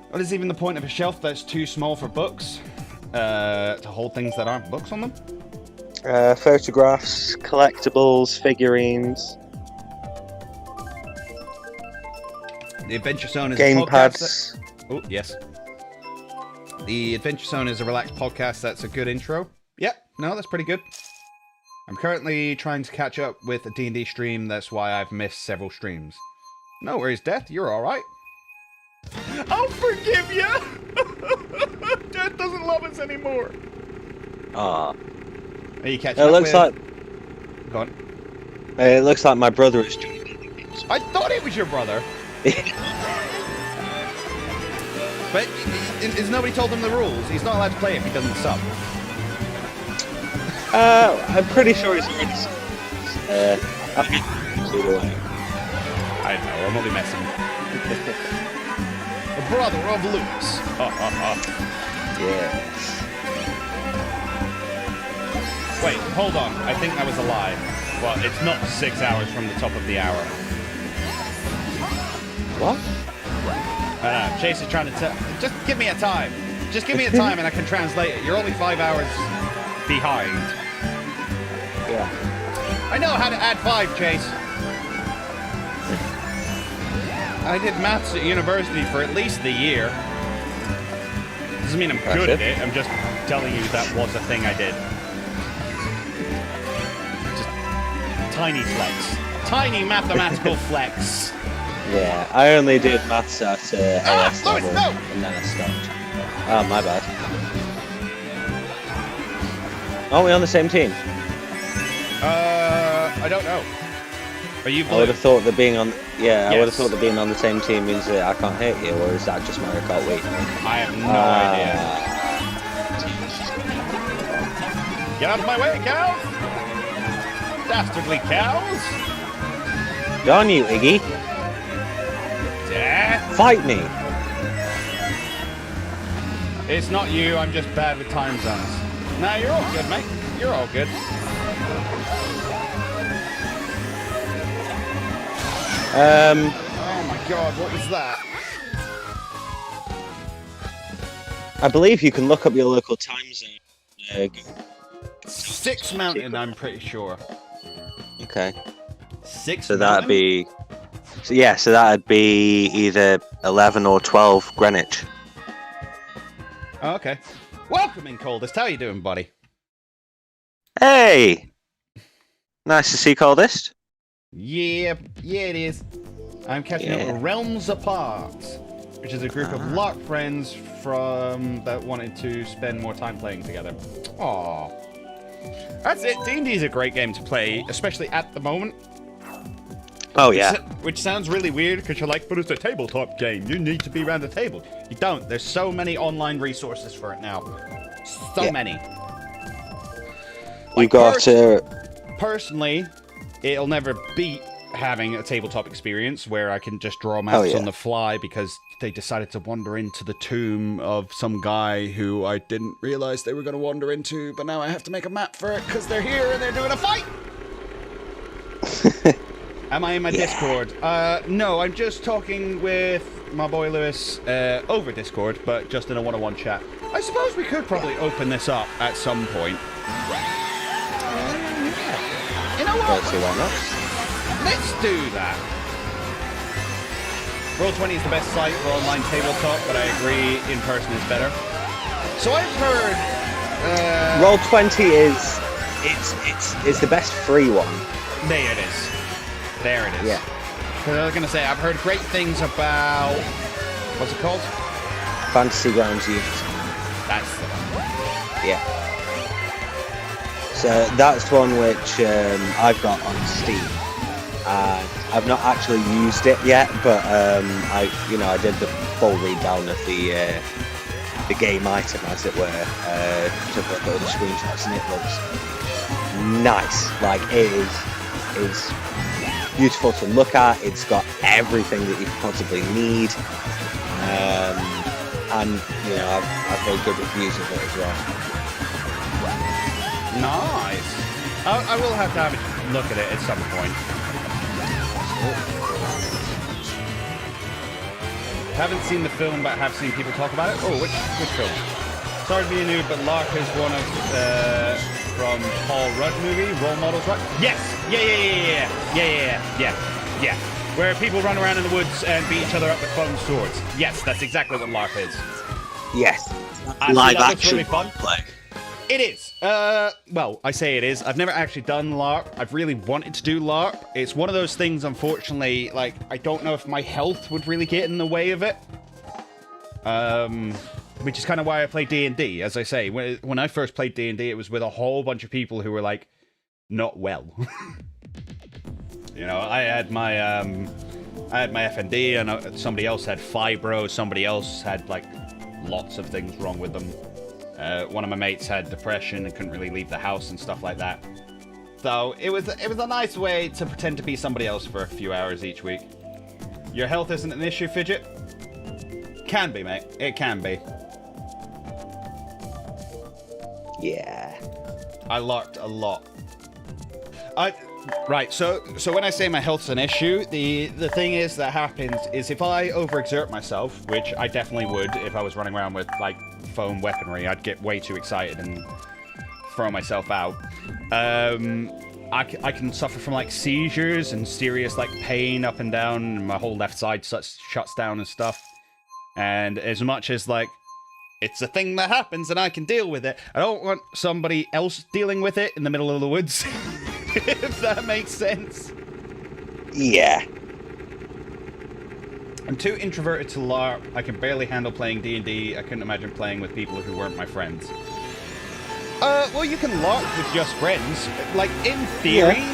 What is even the point of a shelf that's too small for books? To hold things that aren't books on them? Photographs, collectibles, figurines, The Adventure Zone is game a podcast pads. Oh, yes. The Adventure Zone is a relaxed podcast that's a good intro. Yep, no, that's pretty good. I'm currently trying to catch up with a D&D stream, that's why I've missed several streams. No worries, Death, you're alright. I'll forgive you! Death doesn't love us anymore. Ah. Are you catching It up looks with... like. Go on. It looks like my brother is joining. I thought it was your brother. But has nobody told him the rules? He's not allowed to play if he doesn't sub. I'm pretty sure he's already. I know, I'm only messing. The brother of Lucas. Yes. Wait, hold on. I think that was a lie. Well, it's not 6 hours from the top of the hour. What? Chase is trying to tell... Just give me a time. Just give me a time and I can translate it. You're only 5 hours behind. Yeah. I know how to add 5, Chase. I did maths at university for at least a year. Doesn't mean I'm good at it. I'm just telling you that was a thing I did. Just tiny flex. tiny mathematical flex. Yeah, I only did maths at AS Lewis, level, no! and then I stopped. Oh, my bad. Are we on the same team? I don't know. Are you I blue? would have thought that being on... Yeah, I would have Yes. thought that being on the same team means that I can't hit you, or is that just Mario Kart Wii? I have no idea. Get out of my way, cows! Dastardly cows! Darn you, Iggy! Yeah. Fight me! It's not you, I'm just bad with time zones. Nah, you're all good, mate. You're all good. Oh my god, what was that? I believe you can look up your local time zone. Six Mountain, I'm pretty sure. Okay. Six So Mountain? that'd be... So that'd be either 11 or 12 Greenwich. Oh, okay. Welcome in, Coldest. How you doing, buddy? Hey! Nice to see Coldest. Yeah, it is. I'm catching up with Realms Apart, which is a group of LARP friends from that wanted to spend more time playing together. Aww. That's it. D&D is a great game to play, especially at the moment. Oh, yeah. Which sounds really weird, because you're like, but it's a tabletop game. You need to be around the table. You don't. There's so many online resources for it now. So many. You got... Personally, it'll never beat having a tabletop experience where I can just draw maps on the fly because they decided to wander into the tomb of some guy who I didn't realize they were going to wander into, but now I have to make a map for it because they're here and they're doing a fight! Am I in my Discord? No, I'm just talking with my boy Lewis over Discord, but just in a one-on-one chat. I suppose we could probably open this up at some point. You know what? Let's see why not. Let's do that. Roll20 is the best site for online tabletop, but I agree in person is better. So I've heard... Roll20 is... It's the best free one. There it is. There it is. Yeah. Because I was going to say, I've heard great things about... What's it called? Fantasy Grounds Unity. That's the one. Yeah. So that's one which I've got on Steam. I've not actually used it yet, but I did the full read down of the game item, as it were. Took a look at the screenshots, and it looks nice. Like it is beautiful to look at. It's got everything that you could possibly need, and I've heard good reviews of it as well. Nice. I will have to have a look at it at some point. Haven't seen the film, but have seen people talk about it. Oh, which film? Sorry to be a noob, but Lark is one of from Paul Rudd movie, Role Models, right? Yes. Yeah. Where people run around in the woods and beat each other up with foam swords. Yes, that's exactly what LARP is. Yes. Live action really fun play. It is. Well, I say it is. I've never actually done LARP. I've really wanted to do LARP. It's one of those things, unfortunately, like, I don't know if my health would really get in the way of it. Which is kind of why I play D&D. As I say, when I first played D&D, it was with a whole bunch of people who were, like, not well. I had my FND, and somebody else had fibro, somebody else had, like, lots of things wrong with them. One of my mates had depression and couldn't really leave the house and stuff like that. So it was a nice way to pretend to be somebody else for a few hours each week. Your health isn't an issue, Fidget? Can be, mate. It can be. Yeah. I LARPed a lot. Right, so when I say my health's an issue, the thing is that happens is if I overexert myself, which I definitely would if I was running around with, like, foam weaponry, I'd get way too excited and throw myself out. I can suffer from, like, seizures and serious, like, pain up and down, and my whole left side shuts down and stuff. And as much as, like, it's a thing that happens and I can deal with it, I don't want somebody else dealing with it in the middle of the woods. If that makes sense. Yeah. I'm too introverted to LARP. I can barely handle playing D&D. I couldn't imagine playing with people who weren't my friends. Well, you can LARP with just friends. Like, in theory,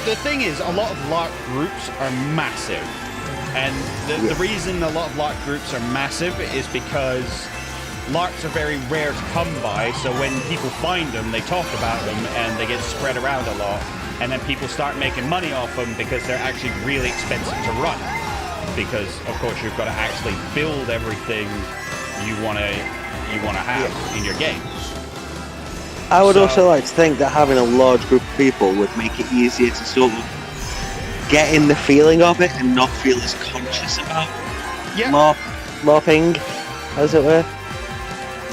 the thing is, a lot of LARP groups are massive. And the reason a lot of LARP groups are massive is because LARPs are very rare to come by, so when people find them, they talk about them, and they get spread around a lot. And then people start making money off them because they're actually really expensive to run. Because, of course, you've got to actually build everything you want to have in your game. I would also like to think that having a large group of people would make it easier to sort of get in the feeling of it and not feel as conscious about LARPing, as it were.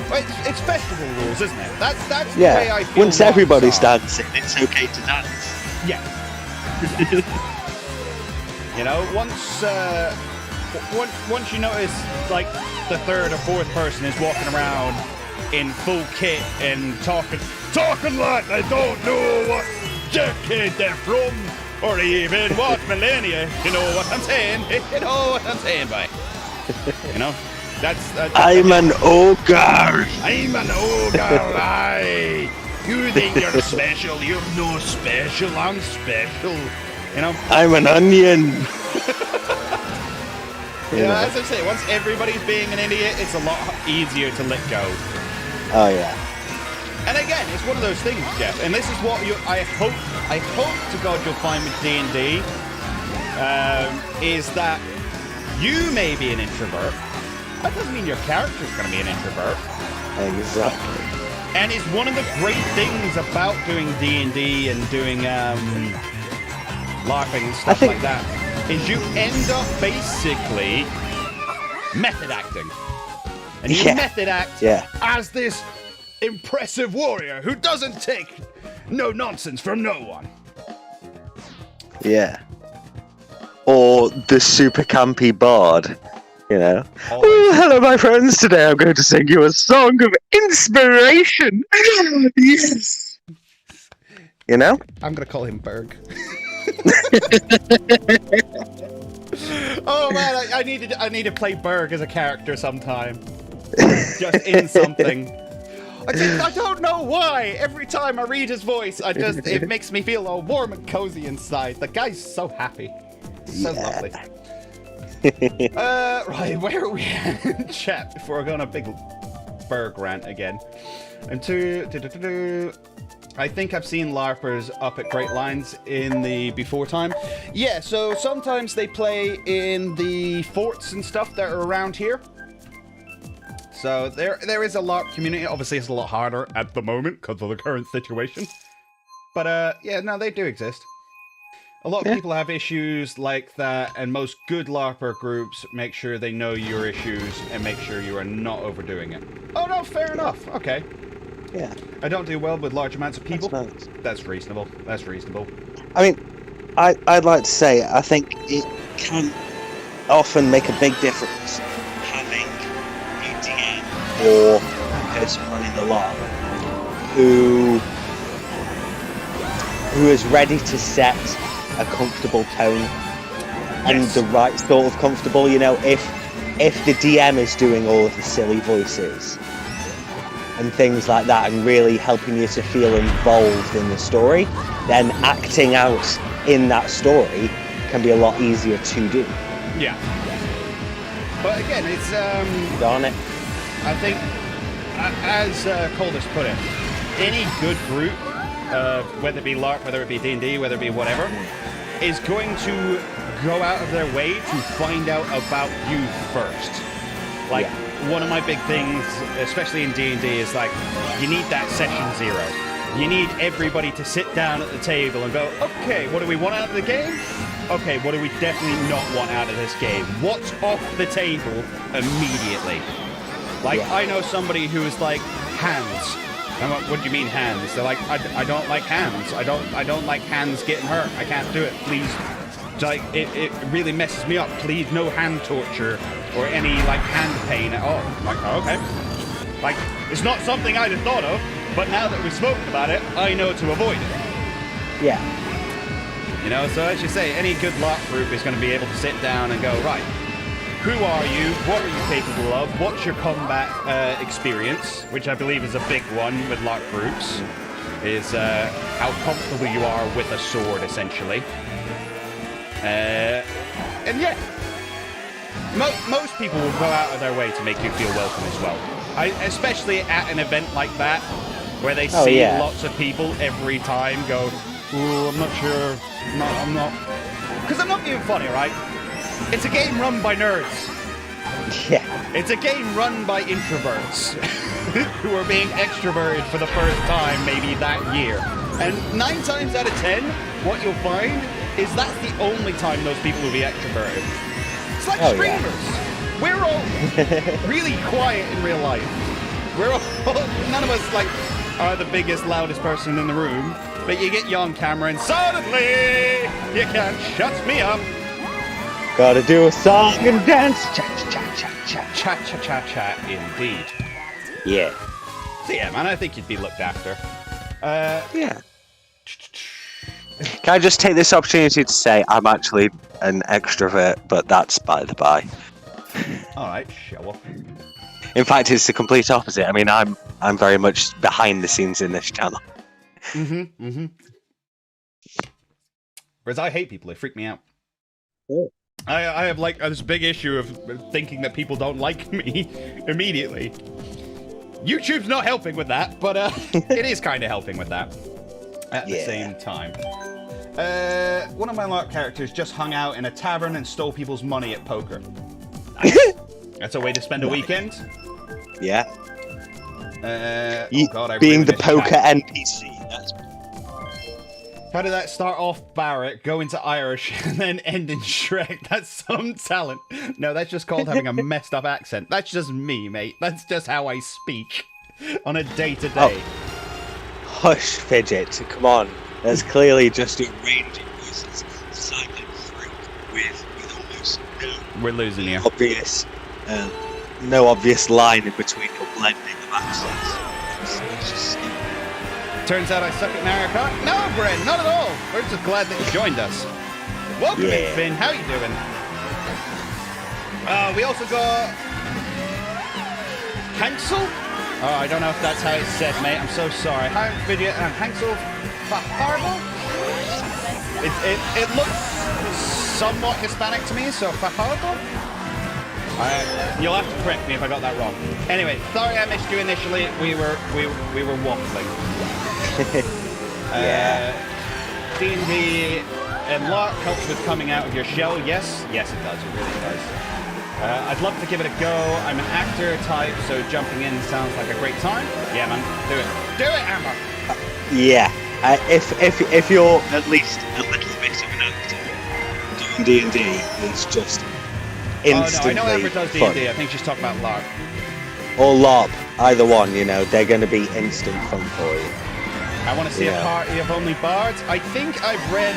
Well, it's festival rules, isn't it? That's the way I feel. Once everybody's dancing, it's okay to dance. Yeah. You know, once you notice, like, the third or fourth person is walking around in full kit and talking like they don't know what decade they're from, or even what millennia. You know what I'm saying? You know what I'm saying, boy. You know, that's I'm an ogre. I'm an ogre. Aye. You think you're special? You're no special. I'm special. You know? I'm an onion. Yeah, as I say, once everybody's being an idiot, it's a lot easier to let go. Oh yeah. And again, it's one of those things, Jeff. And this is what I hope to God you'll find with D&D, is that you may be an introvert. That doesn't mean your character's going to be an introvert. Exactly. And it's one of the great things about doing D&D and doing LARPing and stuff like that, is you end up basically method acting. And you method act as this impressive warrior who doesn't take no nonsense from no one. Yeah. Or the super campy bard, you know. Oh, hello, my friends. Today I'm going to sing you a song of inspiration. Yes. You know? I'm going to call him Berg. Oh man, I need to play Berg as a character sometime. Just in something. I don't know why. Every time I read his voice, it makes me feel all warm and cozy inside. The guy's so happy. So lovely. Right, where are we at in chat before I go on a big Berg rant again? And I think I've seen LARPers up at Great Lines in the before time. Yeah, so sometimes they play in the forts and stuff that are around here. So there is a LARP community. Obviously, it's a lot harder at the moment because of the current situation. But yeah, no, they do exist. A lot of people have issues like that, and most good LARPer groups make sure they know your issues and make sure you are not overdoing it. Oh no, fair enough. Okay. Yeah. I don't do well with large amounts of people. That's nice. That's reasonable. That's reasonable. I mean, I'd like to say, I think it can often make a big difference having a DM or a person running the LARP who is ready to set a comfortable tone and the right sort of comfortable. You know, if the DM is doing all of the silly voices and things like that and really helping you to feel involved in the story, then acting out in that story can be a lot easier to do. Yeah. But again, it's Darn it. I think, as Coldest put it, any good group, whether it be LARP, whether it be D&D, whether it be whatever, is going to go out of their way to find out about you first. Like, one of my big things, especially in D&D, is like, you need that session zero. You need everybody to sit down at the table and go, okay, what do we want out of the game? Okay, what do we definitely not want out of this game? What's off the table immediately? Like, I know somebody who is like, hands. I'm like, what do you mean hands? They're like, I don't like hands. I don't like hands getting hurt. I can't do it. Please. Like, it really messes me up. Please, no hand torture or any like hand pain at all. I'm like, oh, okay. Like, it's not something I'd have thought of, but now that we've spoken about it, I know to avoid it. Yeah. You know, so as you say, any good LARP group is going to be able to sit down and go, right, who are you? What are you capable of? What's your combat experience? Which I believe is a big one with LARP groups, is how comfortable you are with a sword, essentially. And yeah, most people will go out of their way to make you feel welcome as well. Especially at an event like that, where they see lots of people every time go, ooh, I'm not sure, I'm not... Because I'm not being funny, right? It's a game run by nerds. Yeah. It's a game run by introverts who are being extroverted for the first time maybe that year. And 9 times out of 10, what you'll find is that's the only time those people will be extroverted. It's like streamers. Yeah. We're all really quiet in real life. We're all, none of us like are the biggest, loudest person in the room, but you get you on camera and suddenly you can't shut me up. Gotta do a song and dance. Cha-cha-cha-cha-cha. Cha-cha-cha-cha, indeed. Yeah. So yeah, man, I think you'd be looked after. Yeah. Can I just take this opportunity to say I'm actually an extrovert, but that's by the by. Alright, show up. In fact, it's the complete opposite. I mean, I'm very much behind the scenes in this channel. Whereas I hate people, they freak me out. Yeah. I have like this big issue of thinking that people don't like me immediately. YouTube's not helping with that, but it is kind of helping with that at the same time. One of my LARP characters just hung out in a tavern and stole people's money at poker. That's a way to spend a weekend. Yeah. Oh God, being the poker NPC. That's... How did that start off Barrett, go into Irish, and then end in Shrek? That's some talent. No, that's just called having a messed up accent. That's just me, mate. That's just how I speak on a day-to-day. Oh. Hush, Fidget. Come on. That's clearly just a range of voices cycling through with almost We're losing you. No obvious line in between your blending of accents. It's just... Turns out I suck at Mario Kart. No, Brent, not at all. We're just glad that you joined us. Welcome in, Finn. How you doing? We also got Hansel. Oh, I don't know if that's how it's said, mate. I'm so sorry. Hi, Fidget and Hansel Fajardo. It looks somewhat Hispanic to me, so Fajardo. You'll have to correct me if I got that wrong. Anyway, sorry I missed you initially. We were waffling. D&D and LARP helps with coming out of your shell. Yes, it does. It really does. I'd love to give it a go. I'm an actor type, so jumping in sounds like a great time. Yeah, man, do it, Amber. If you're at least a little bit of an actor, doing D&D is just instantly. Oh no, I know Amber does D&D. I think she's talking about LARP. Or LARP, either one. You know, they're going to be instant fun for you. I want to see a party of only bards. I think I've read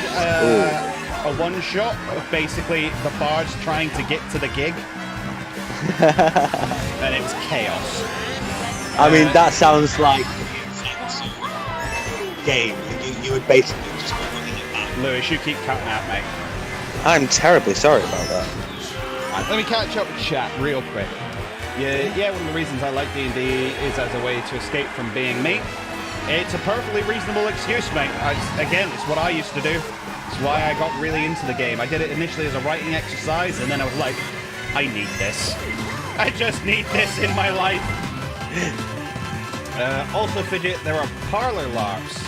a one-shot of basically the bards trying to get to the gig. And it's chaos. I mean, that sounds like game. You would basically just be running it back. Lewis, you keep cutting out, mate. I'm terribly sorry about that. Let me catch up with chat real quick. Yeah, one of the reasons I like D&D is as a way to escape from being me. It's a perfectly reasonable excuse, mate. Again, it's what I used to do. It's why I got really into the game. I did it initially as a writing exercise, and then I was like, I need this. I just need this in my life. Also, Fidget, there are parlor LARPs.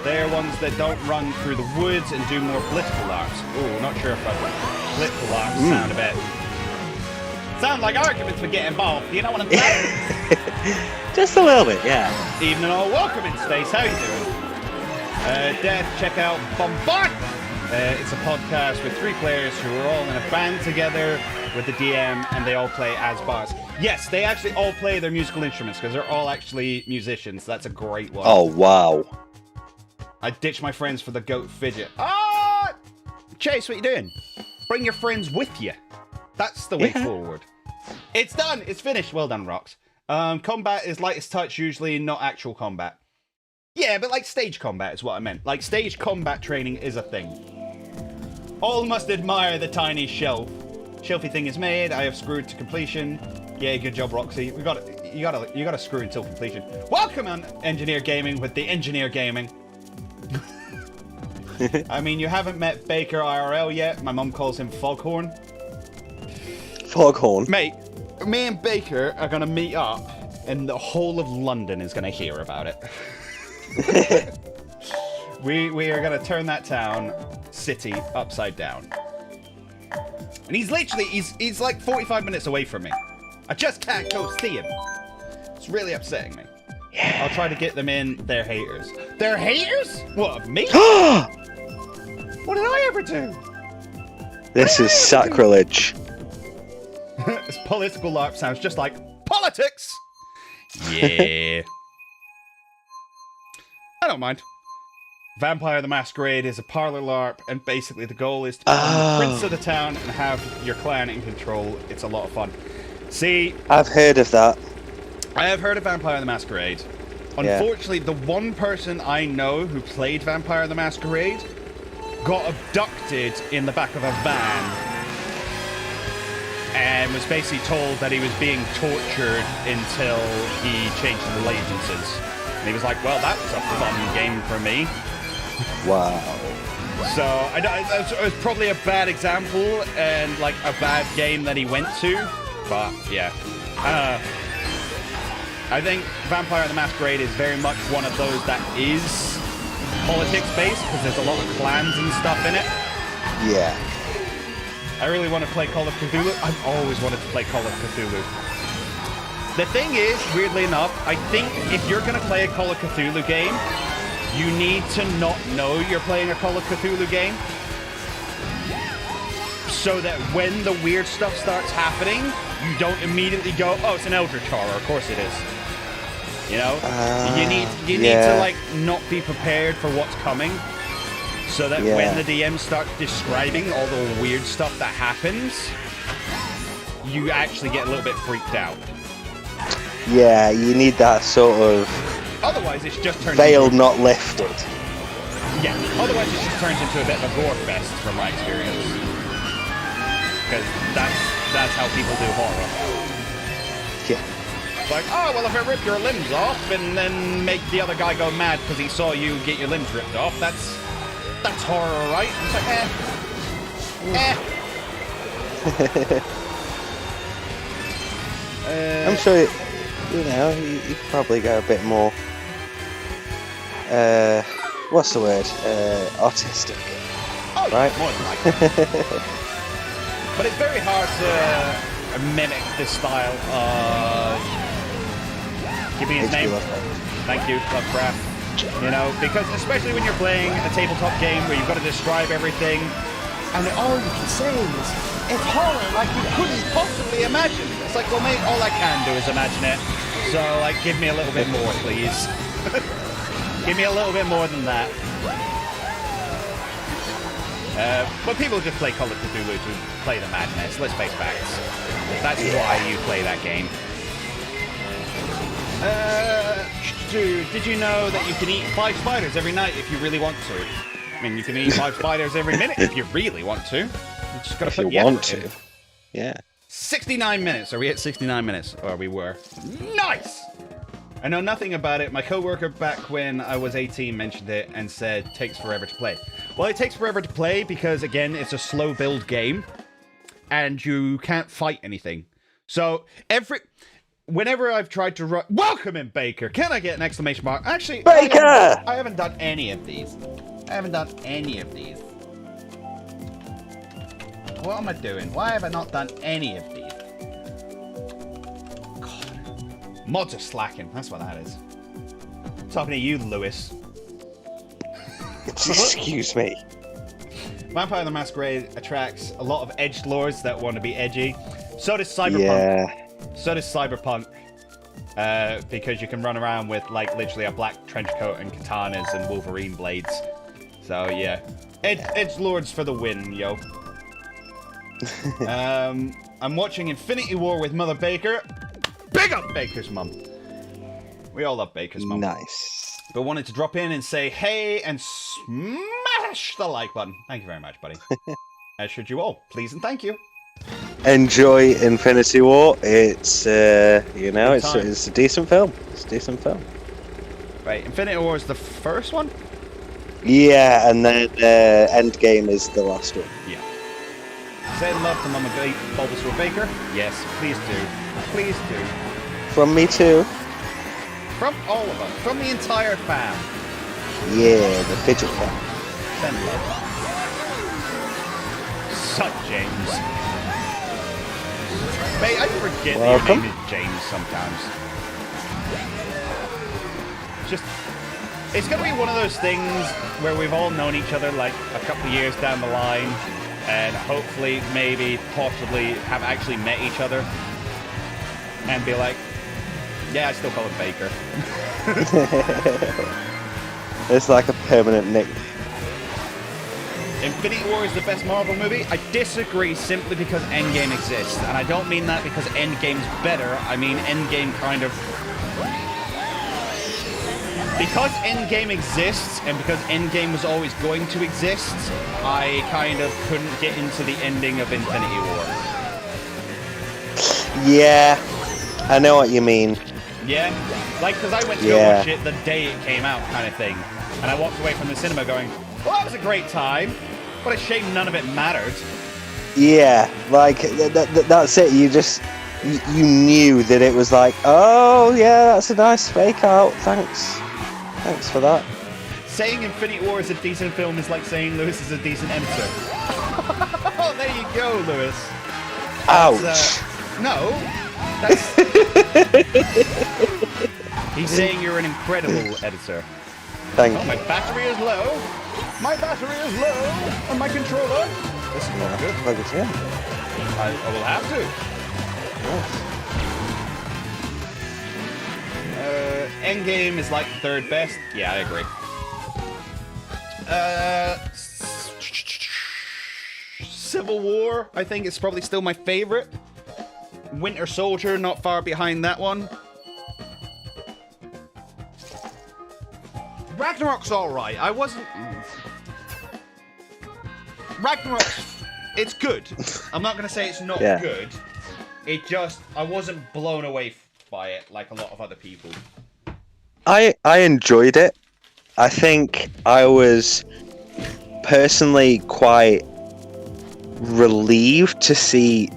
They're ones that don't run through the woods and do more political LARPs. Ooh, not sure if political LARPs sound a bit... Sound like arguments would get involved. You know what I'm saying? Just a little bit, yeah. Evening all, welcome in Stace. How you doing? Death, check out Bombard. It's a podcast with 3 players who are all in a band together with the DM, and they all play as bars. Yes, they actually all play their musical instruments because they're all actually musicians. That's a great one. Oh wow! I ditched my friends for the goat Fidget. Chase, what you doing? Bring your friends with you. That's the way forward. It's done. It's finished. Well done, Rox. Combat is lightest touch, usually not actual combat. Yeah, but like stage combat is what I meant. Like stage combat training is a thing. All must admire the tiny shelf. Shelfy thing is made. I have screwed to completion. Yeah, good job, Roxy. You gotta screw until completion. Welcome on Engineer Gaming with the Engineer Gaming. I mean, you haven't met Baker IRL yet. My mum calls him Foghorn. Foghorn. Mate, me and Baker are gonna meet up, and the whole of London is gonna hear about it. we are gonna turn that city upside down. And he's literally he's like 45 minutes away from me. I just can't go see him. It's really upsetting me. Yeah. I'll try to get them in. They're haters. They're haters? What, of me? What did I ever do? This is sacrilege. This political LARP sounds just like politics. Yeah. I don't mind. Vampire the Masquerade is a parlor LARP, and basically the goal is to become the prince of the town and have your clan in control. It's a lot of fun. See, I've heard of that. I have heard of Vampire the Masquerade. Unfortunately, the one person I know who played Vampire the Masquerade got abducted in the back of a van and was basically told that he was being tortured until he changed allegiances. And he was like, well, that was a fun game for me. Wow. So, it was probably a bad example and like a bad game that he went to. But, yeah. I think Vampire the Masquerade is very much one of those that is politics-based, because there's a lot of clans and stuff in it. Yeah. I really want to play Call of Cthulhu. I've always wanted to play Call of Cthulhu. The thing is, weirdly enough, I think if you're going to play a Call of Cthulhu game, you need to not know you're playing a Call of Cthulhu game. So that when the weird stuff starts happening, you don't immediately go, oh, it's an Eldritch Horror, of course it is. You know? You need to, like, not be prepared for what's coming. So that when the DM starts describing all the weird stuff that happens, you actually get a little bit freaked out. Yeah, you need that sort of... Otherwise, it's just turns veil into... not lifted. Yeah, otherwise it just turns into a bit of a gore fest from my experience. Because that's how people do horror. Yeah. It's like, oh, well, if I rip your limbs off and then make the other guy go mad because he saw you get your limbs ripped off, that's horror, right? It's like, I'm sure, you probably go a bit more, what's the word? Autistic. Oh, right? More than likely. But it's very hard to mimic this style of... Give me his name. Thank you, Lovecraft. You know, because especially when you're playing a tabletop game where you've got to describe everything, and all you can say is, it's horror like you couldn't possibly imagine. It's like, well, mate, all I can do is imagine it. So, like, give me a little bit more, please. Give me a little bit more than that. But people just play Call of Cthulhu to play the madness. Let's face facts. That's why you play that game. Did you know that you can eat 5 spiders every night if you really want to? I mean, you can eat 5 spiders every minute if you really want to. You just gotta put the effort in. Yeah. 69 minutes. Are we at 69 minutes? Or we were. Nice! I know nothing about it. My coworker back when I was 18 mentioned it and said takes forever to play. Well, it takes forever to play because, again, it's a slow build game and you can't fight anything. So, whenever I've tried to run... Welcome in, Baker! Can I get an exclamation mark? Actually, Baker! I haven't done any of these. What am I doing? Why have I not done any of these? Mods are slacking, that's what that is. Talking to you, Lewis. Excuse me. Vampire the Masquerade attracts a lot of edgelords that want to be edgy. So does Cyberpunk. Yeah. So does Cyberpunk. Because you can run around with, like, literally a black trench coat and katanas and Wolverine blades. So, yeah. Edgelords for the win, yo. I'm watching Infinity War with Mother Baker. Big up Baker's mum. We all love Baker's mum. Nice. but wanted to drop in and say hey and smash the like button. Thank you very much, buddy. As should you all. Please and thank you. Enjoy Infinity War. It's you know, Good time. it's a decent film. It's a decent film. Right, Infinity War is the first one? Yeah, and then Endgame is the last one. Yeah. Send love to Mama Bulbasaur Baker. Yes, please do. Please do. From me too. From all of us. From the entire fam. Yeah, the Fidget fan. Send love. Suck James. Mate, I forget that your name is James sometimes. Just, it's gonna be one of those things where we've all known each other like a couple of years down the line, and hopefully, maybe, possibly have actually met each other, and be like, yeah, I still call him Baker. It's like a permanent nickname. Infinity War is the best Marvel movie? I disagree simply because Endgame exists. And I don't mean that because Endgame's better. I mean Endgame kind of... Because Endgame exists, and because Endgame was always going to exist, I kind of couldn't get into the ending of Infinity War. Yeah, I know what you mean. Yeah? Like, because I went to go watch it the day it came out kind of thing. And I walked away from the cinema going, well, that was a great time. What a shame none of it mattered. Yeah, like, that's it. You just... You knew that it was like, oh, yeah, that's a nice fake out. Thanks. Thanks for that. Saying Infinity War is a decent film is like saying Lewis is a decent editor. Oh, there you go, Lewis. Ouch. No. That's... He's saying you're an incredible editor. Thank you. My battery is low. My battery is low on my controller. This is not good. Like it's, yeah. I will have to. Endgame is like third best. Yeah, I agree. Civil War, I think, is probably still my favorite. Winter Soldier, not far behind that one. Ragnarok's alright. I wasn't... Ragnarok's... It's good. I'm not going to say it's not good. It just... I wasn't blown away by it like a lot of other people. I enjoyed it. I think I was personally quite relieved to see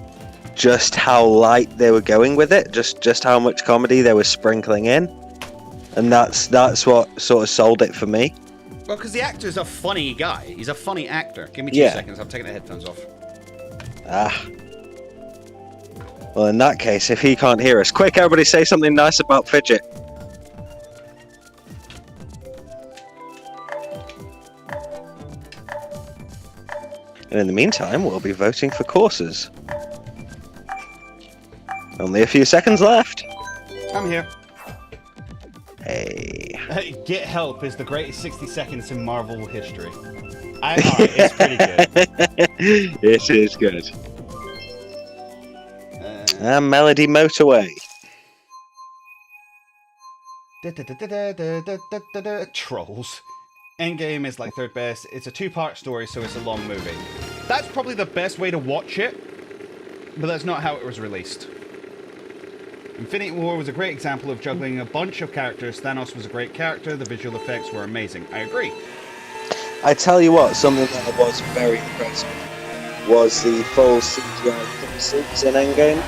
just how light they were going with it, just how much comedy they were sprinkling in, and that's what sort of sold it for me. Well, because the actor's a funny guy. He's a funny actor. Give me 2 seconds. I'm taking the headphones off. Ah. Well, in that case, if he can't hear us, quick, everybody say something nice about Fidget. And in the meantime, we'll be voting for courses. Only a few seconds left. I'm here. Hey. Get Help is the greatest 60 seconds in Marvel history. It's pretty good. It is good. Melody Motorway. Trolls. Endgame is like third best. It's a 2-part story, so it's a long movie. That's probably the best way to watch it, but that's not how it was released. Infinity War was a great example of juggling a bunch of characters. Thanos was a great character. The visual effects were amazing. I agree. I tell you what, something that I was very impressed with was the full CGI suits in Endgame.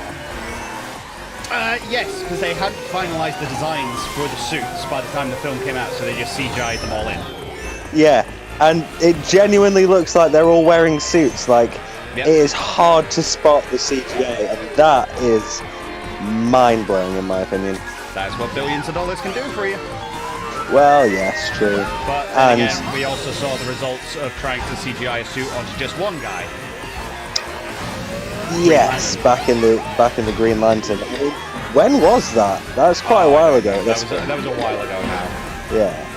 Yes, because they hadn't finalised the designs for the suits by the time the film came out, so they just CGI'd them all in. Yeah, and it genuinely looks like they're all wearing suits. Like, it is hard to spot the CGI, and that is mind-blowing in my opinion. That's what billions of dollars can do for you. Well, yes, true. But then again, we also saw the results of trying to CGI a suit onto just one guy. Yes, back in the Green Lantern. I mean, when was that? That was quite a while ago. That was a while ago now. Yeah.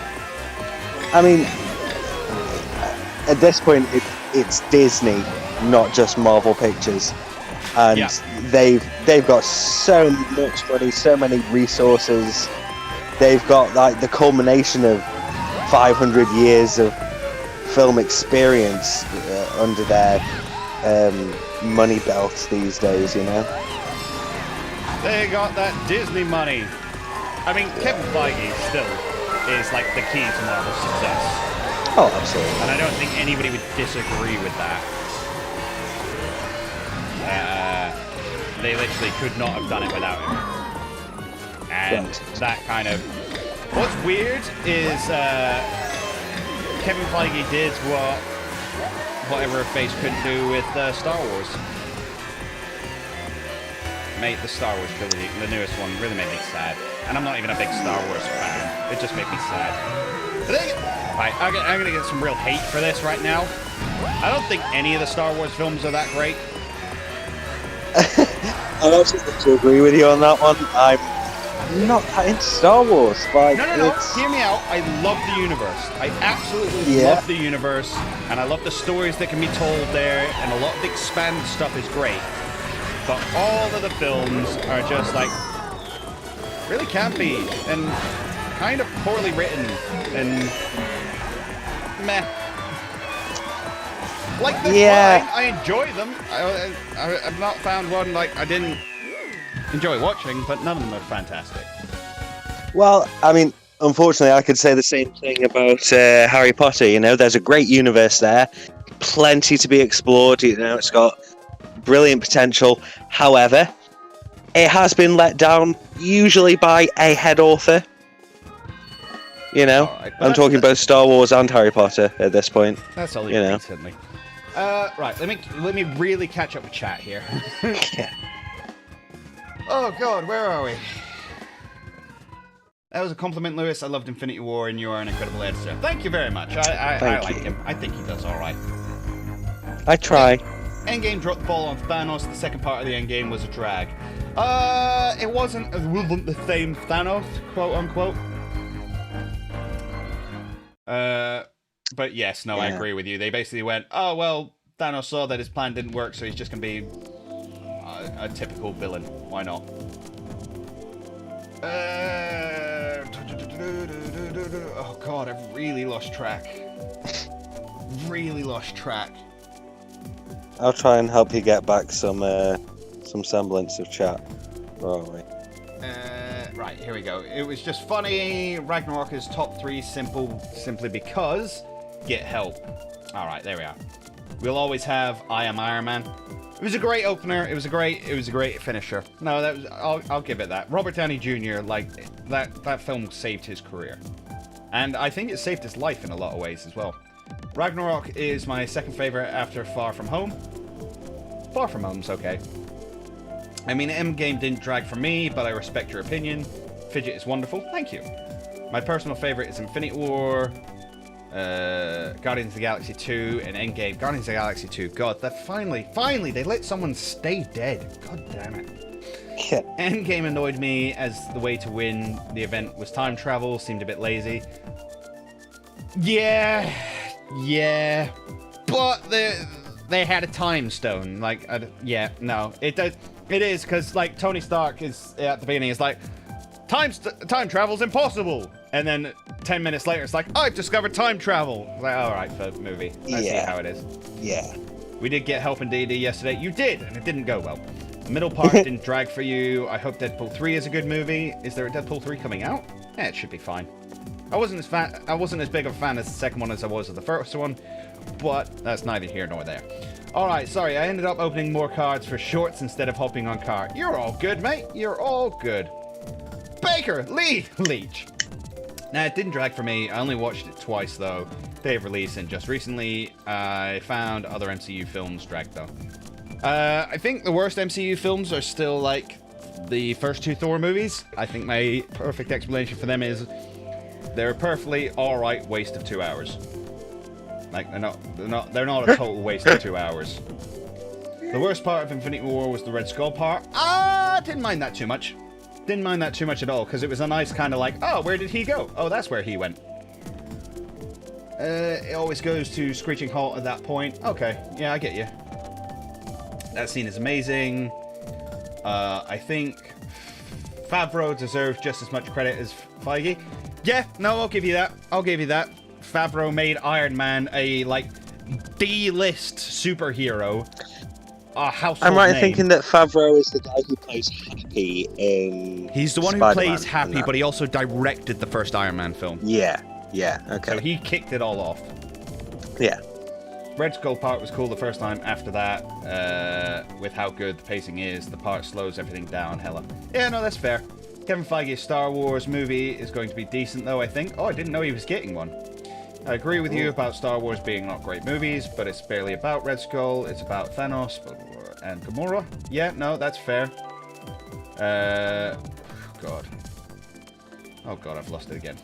I mean, at this point, it's Disney, not just Marvel Pictures, and they've got so much money, so many resources. they've got like the culmination of 500 years of film experience under their money belts these days, you know. They got that Disney money. I mean, Kevin Feige still is like the key to Marvel's success. Oh, absolutely. And I don't think anybody would disagree with that. They literally could not have done it without him. And that kind of... What's weird is Kevin Feige did whatever Face couldn't do with Star Wars. Mate, the Star Wars trilogy, the newest one, really made me sad. And I'm not even a big Star Wars fan. It just made me sad. Right, I'm gonna get some real hate for this right now. I don't think any of the Star Wars films are that great. I don't have to agree with you on that one. I'm not that into Star Wars. Like, No. Hear me out. I love the universe. I absolutely love the universe, and I love the stories that can be told there, and a lot of the expanded stuff is great. But all of the films are just like really campy and kind of poorly written and meh. Like they're fine. I enjoy them. I've not found one like I didn't enjoy watching, but none of them are fantastic. Well, I mean, unfortunately, I could say the same thing about Harry Potter. You know, there's a great universe there, plenty to be explored. You know, it's got brilliant potential. However, it has been let down, usually by a head author. You know, right, I'm talking both Star Wars and Harry Potter at this point. That's all you know. Recently. Right, let me really catch up with chat here. Yeah. Oh God, where are we? That was a compliment, Lewis. I loved Infinity War, and you are an incredible editor. Thank you very much. I like him. I think he does all right. I try. Endgame dropped the ball on Thanos. The second part of the Endgame was a drag. It wasn't the same Thanos, quote unquote. But yes, no, I agree with you. They basically went, oh, well, Thanos saw that his plan didn't work, so he's just going to be a typical villain. Why not? Oh, God, I've really lost track. Really lost track. I'll try and help you get back some semblance of chat. Where are we? Right, here we go. It was just funny. Ragnarok is top 3 simply because get help. All right, there we are. We'll always have I Am Iron Man. It was a great opener. It was a great finisher. No, that was I'll give it that. Robert Downey Jr. like that film saved his career. And I think it saved his life in a lot of ways as well. Ragnarok is my second favorite after Far From Home. Far From Home's okay. I mean, Endgame didn't drag for me, but I respect your opinion. Fidget is wonderful. Thank you. My personal favorite is Infinity War, Guardians of the Galaxy 2, and Endgame. Guardians of the Galaxy 2. God, that finally, they let someone stay dead. God damn it. Yeah. Endgame annoyed me as the way to win the event was time travel. Seemed a bit lazy. Yeah. But they had a time stone. Like, no. It is, because, like, Tony Stark is, at the beginning, is like, time travel's impossible. And then 10 minutes later, it's like, I've discovered time travel. It's like, all right, for the movie. I see how it is. Yeah. We did get help in D&D yesterday. You did, and it didn't go well. The middle part didn't drag for you. I hope Deadpool 3 is a good movie. Is there a Deadpool 3 coming out? Yeah, it should be fine. I wasn't as big of a fan as the second one as I was of the first one, but that's neither here nor there. Alright, sorry, I ended up opening more cards for shorts instead of hopping on cart. You're all good, mate. You're all good. Baker! Leech! Nah, it didn't drag for me. I only watched it twice, though. Day of release, and just recently, I found other MCU films dragged, though. I think the worst MCU films are still, like, the first 2 Thor movies. I think my perfect explanation for them is they're a perfectly alright waste of 2 hours. Like, they're not a total waste of 2 hours. The worst part of Infinity War was the Red Skull part. Didn't mind that too much. Didn't mind that too much at all, because it was a nice kind of like, oh, where did he go? Oh, that's where he went. It always goes to screeching halt at that point. Okay, yeah, I get you. That scene is amazing. I think Favreau deserves just as much credit as Feige. Yeah, no, I'll give you that. I'll give you that. Favreau made Iron Man a, like, D-list superhero. A household I'm right in name. thinking that Favreau is the guy who plays Happy in He's the one who Spider-Man plays Happy, but he also directed the first Iron Man film. Yeah, okay. So he kicked it all off. Yeah. Red Skull part was cool the first time. After that, with how good the pacing is, the part slows everything down hella. Yeah, no, that's fair. Kevin Feige's Star Wars movie is going to be decent, though, I think. Oh, I didn't know he was getting one. I agree with you about Star Wars being not great movies, but it's barely about Red Skull. It's about Thanos and Gamora. Yeah, no, that's fair. God. Oh, God, I've lost it again.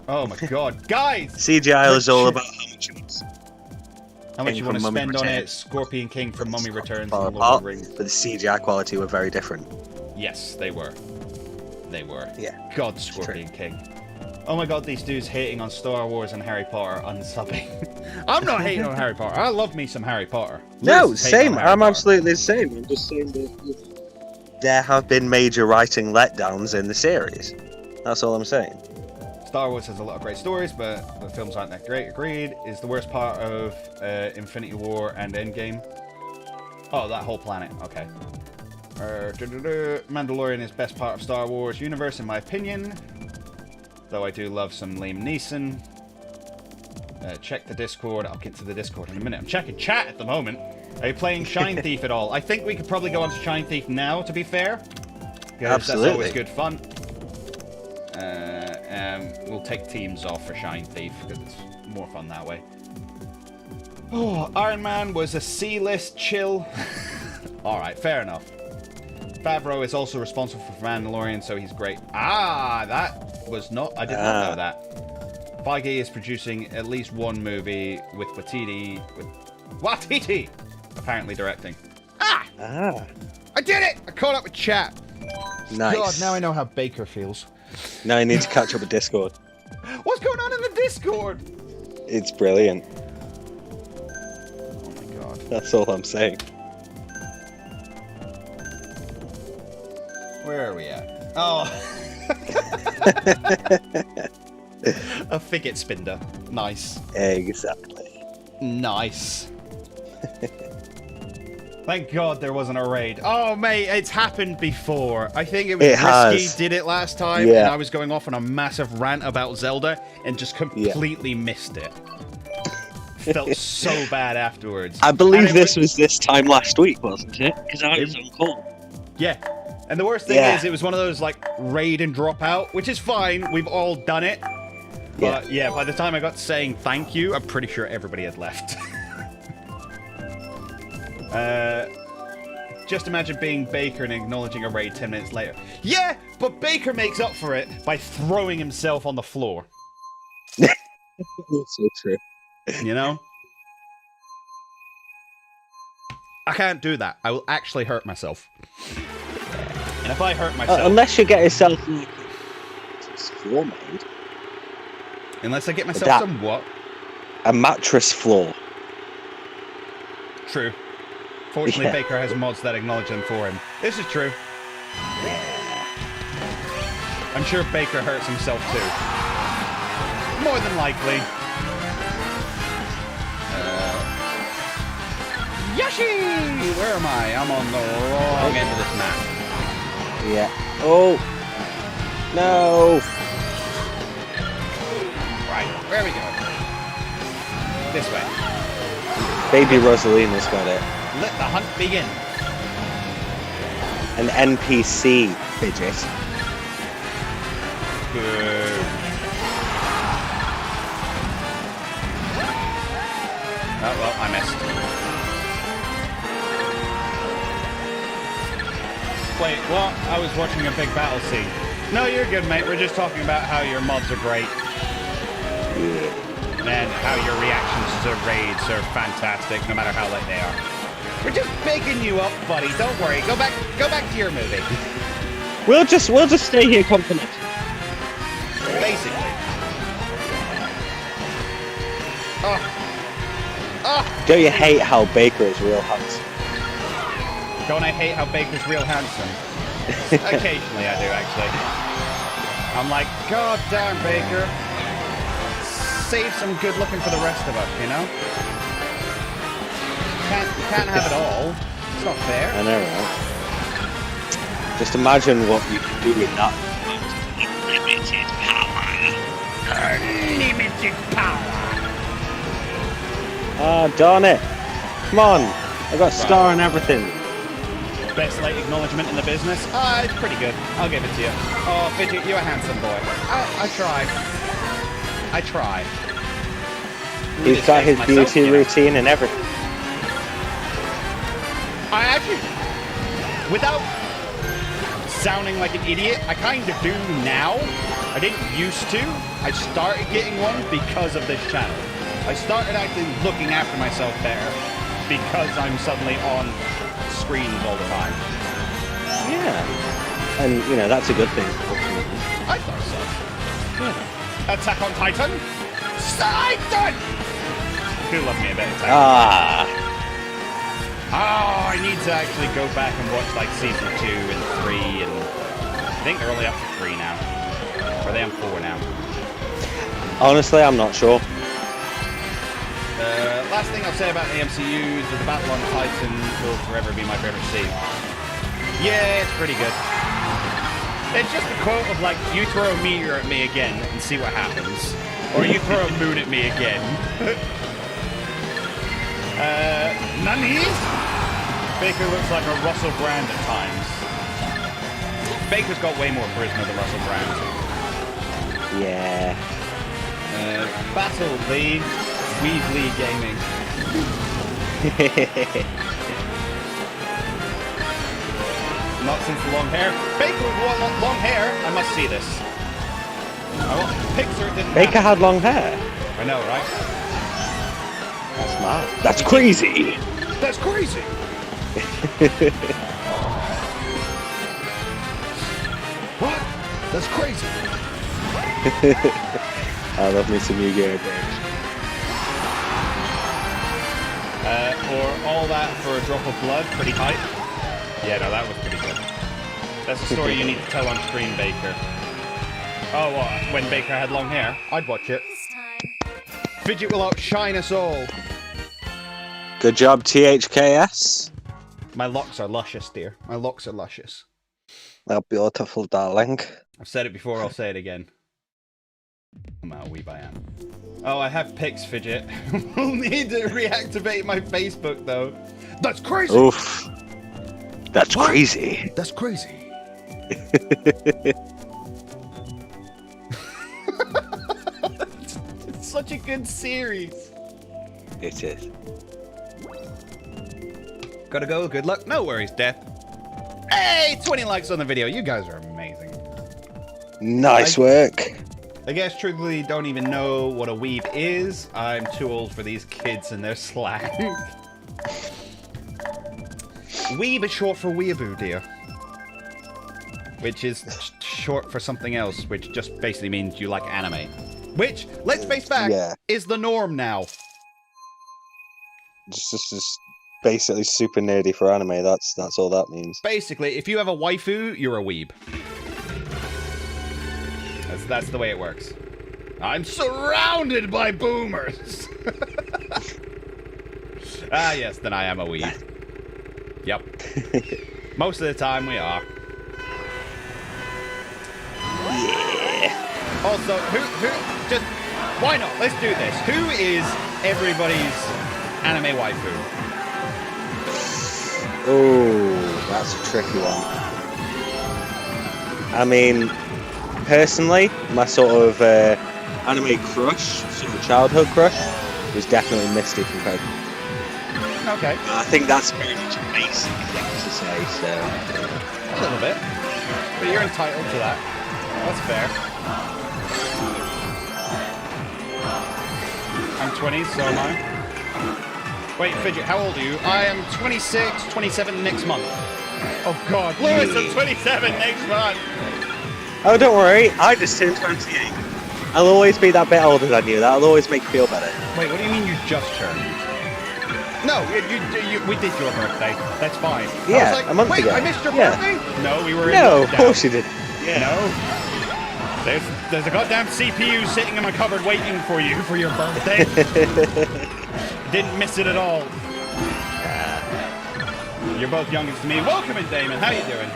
Oh, my God. Guys! CGI is all about how much you want to Mummy spend on it. Returns. Scorpion King from Mummy Returns Far and Lord apart, of the Rings. but the CGI quality were very different. Yes, they were. They were. Yeah. God, Scorpion King. Oh my God, these dudes hating on Star Wars and Harry Potter unsubbing. I'm not hating on Harry Potter. I love me some Harry Potter. No, Liz is hating same. on Harry I'm Potter. absolutely the same. I'm just saying that there have been major writing letdowns in the series. That's all I'm saying. Star Wars has a lot of great stories, but the films aren't that great. Agreed. Is the worst part of Infinity War and Endgame. Oh, that whole planet. Okay. Mandalorian is best part of Star Wars universe, in my opinion. Though I do love some Liam Neeson. Check the Discord. I'll get to the Discord in a minute. I'm checking chat at the moment. Are you playing Shine Thief at all? I think we could probably go on to Shine Thief now, to be fair. Because that's always good fun. We'll take teams off for Shine Thief, because it's more fun that way. Oh, Iron Man was a C-list chill. Alright, fair enough. Favreau is also responsible for Mandalorian, so he's great. Ah, that was not... I did not know that. Feige is producing at least one movie with Watiti apparently directing. Ah! I did it! I caught up with chat. Nice. God, now I know how Baker feels. Now you need to catch up with Discord. What's going on in the Discord? It's brilliant. Oh my God. That's all I'm saying. Where are we at? Oh. A Fidget spinner. Nice. Exactly. Nice. Thank God there wasn't a raid. Oh, mate, it's happened before. I think it was Risky did it last time, and I was going off on a massive rant about Zelda and just completely missed it. Felt so bad afterwards. I believe this was this time last week, wasn't it? Because I was on call. Yeah. And the worst thing is, it was one of those, like, raid and drop out, which is fine. We've all done it. But, yeah, by the time I got to saying thank you, I'm pretty sure everybody had left. Just imagine being Baker and acknowledging a raid 10 minutes later. Yeah, but Baker makes up for it by throwing himself on the floor. That's so true. You know? I can't do that. I will actually hurt myself. And if I hurt myself... unless you get yourself like floor made. Unless I get myself some what? A mattress floor. True. Fortunately, Baker has mods that acknowledge them for him. This is true. I'm sure Baker hurts himself too. More than likely. Yoshi! Where am I? I'm on the wrong end of this map. Yeah. Oh. No. Right, where we go? This way. Baby Rosalina's got it. Let the hunt begin. An NPC Fidget. Good. Oh, well, I missed. Wait, what? I was watching a big battle scene. No, you're good, mate. We're just talking about how your mods are great. And how your reactions to raids are fantastic, no matter how late they are. We're just baking you up, buddy. Don't worry. Go back to your movie. We'll just stay here confident. Basically. Don't you hate how Baker is real handsome? Don't I hate how Baker's real handsome? Occasionally I do, actually. I'm like, God damn, Baker. Save some good looking for the rest of us, you know? Can't have it all. It's not fair. I know, right? Just imagine what you could do with that. Unlimited power. Unlimited power. Ah, darn it. Come on. I got a star and everything. Best late acknowledgement in the business? It's pretty good. I'll give it to you. Oh, Fidget, you're a handsome boy. I try. I try. He's got his beauty routine and everything. I actually, without sounding like an idiot, I kind of do now. I didn't used to. I started getting one because of this channel. I started actually looking after myself better because I'm suddenly on screens all the time. Yeah. And, you know, that's a good thing. I thought so. Yeah. Attack on Titan? Titan! Do love me a bit, Attack on Titan. Oh, I need to actually go back and watch like season 2 and 3 and I think they're only up to 3 now. Or are they on 4 now? Honestly, I'm not sure. Last thing I'll say about the MCU is that the Battle on Titan will forever be my favorite scene. Yeah, it's pretty good. It's just a quote of like, you throw a meteor at me again and see what happens. Or you throw a moon at me again. Nani? Baker looks like a Russell Brand at times. Baker's got way more charisma than Russell Brand. Yeah. Battle Lee. Weebly Gaming. Not since the long hair. Baker with long hair. I must see this. Pixar didn't. Baker had long hair. I know, right? That's mad. That's crazy. That's crazy. What? That's crazy. I love me some Yu-Gi-Oh! Bridge. Or all that for a drop of blood, pretty hype. Yeah, no, that was pretty good. That's the story you need to tell on screen, Baker. Oh, what? When Baker had long hair? I'd watch it. Fidget will outshine us all. Good job, THKS. My locks are luscious, dear. My locks are luscious. They're beautiful, darling. I've said it before, I'll say it again. I'm out, weeb I am. Oh, I have pics, Fidget. We'll need to reactivate my Facebook, though. That's crazy! Oof. That's what? Crazy. That's crazy. It's such a good series. It is. Gotta go, good luck. No worries, Death. Hey, 20 likes on the video. You guys are amazing. Nice work. I guess truthfully don't even know what a weeb is. I'm too old for these kids and their slang. Weeb is short for weeaboo, dear. Which is short for something else, which just basically means you like anime. Which, let's face fact, is the norm now. Just basically super nerdy for anime. That's all that means. Basically, if you have a waifu, you're a weeb. That's the way it works. I'm surrounded by boomers. Ah, yes, then I am a weeb. Yep. Most of the time we are. Yeah. Also, who just why not? Let's do this. Who is everybody's anime waifu? Oh, that's a tricky one. I mean, personally, my sort of anime crush, sort of childhood crush, was definitely Misty from Pokemon. Okay. I think that's very much a basic thing to say, so... A little bit. But you're entitled to that. That's fair. I'm 20, so am I. Wait, Fidget, how old are you? I am 26, 27 next month. Oh god, Lewis, I'm 27 next month! Oh, don't worry, I just turned 28. I'll always be that bit older than you, that'll always make you feel better. Wait, what do you mean you just turned? No, we did your birthday. That's fine. Yeah, I was like, a month wait, ago. I missed your birthday? No, we were in No, of lockdown. course you did. Yeah. No. There's a goddamn CPU sitting in my cupboard waiting for you for your birthday. Didn't miss it at all. You're both youngest to me. Welcome in, Damon. How you doing?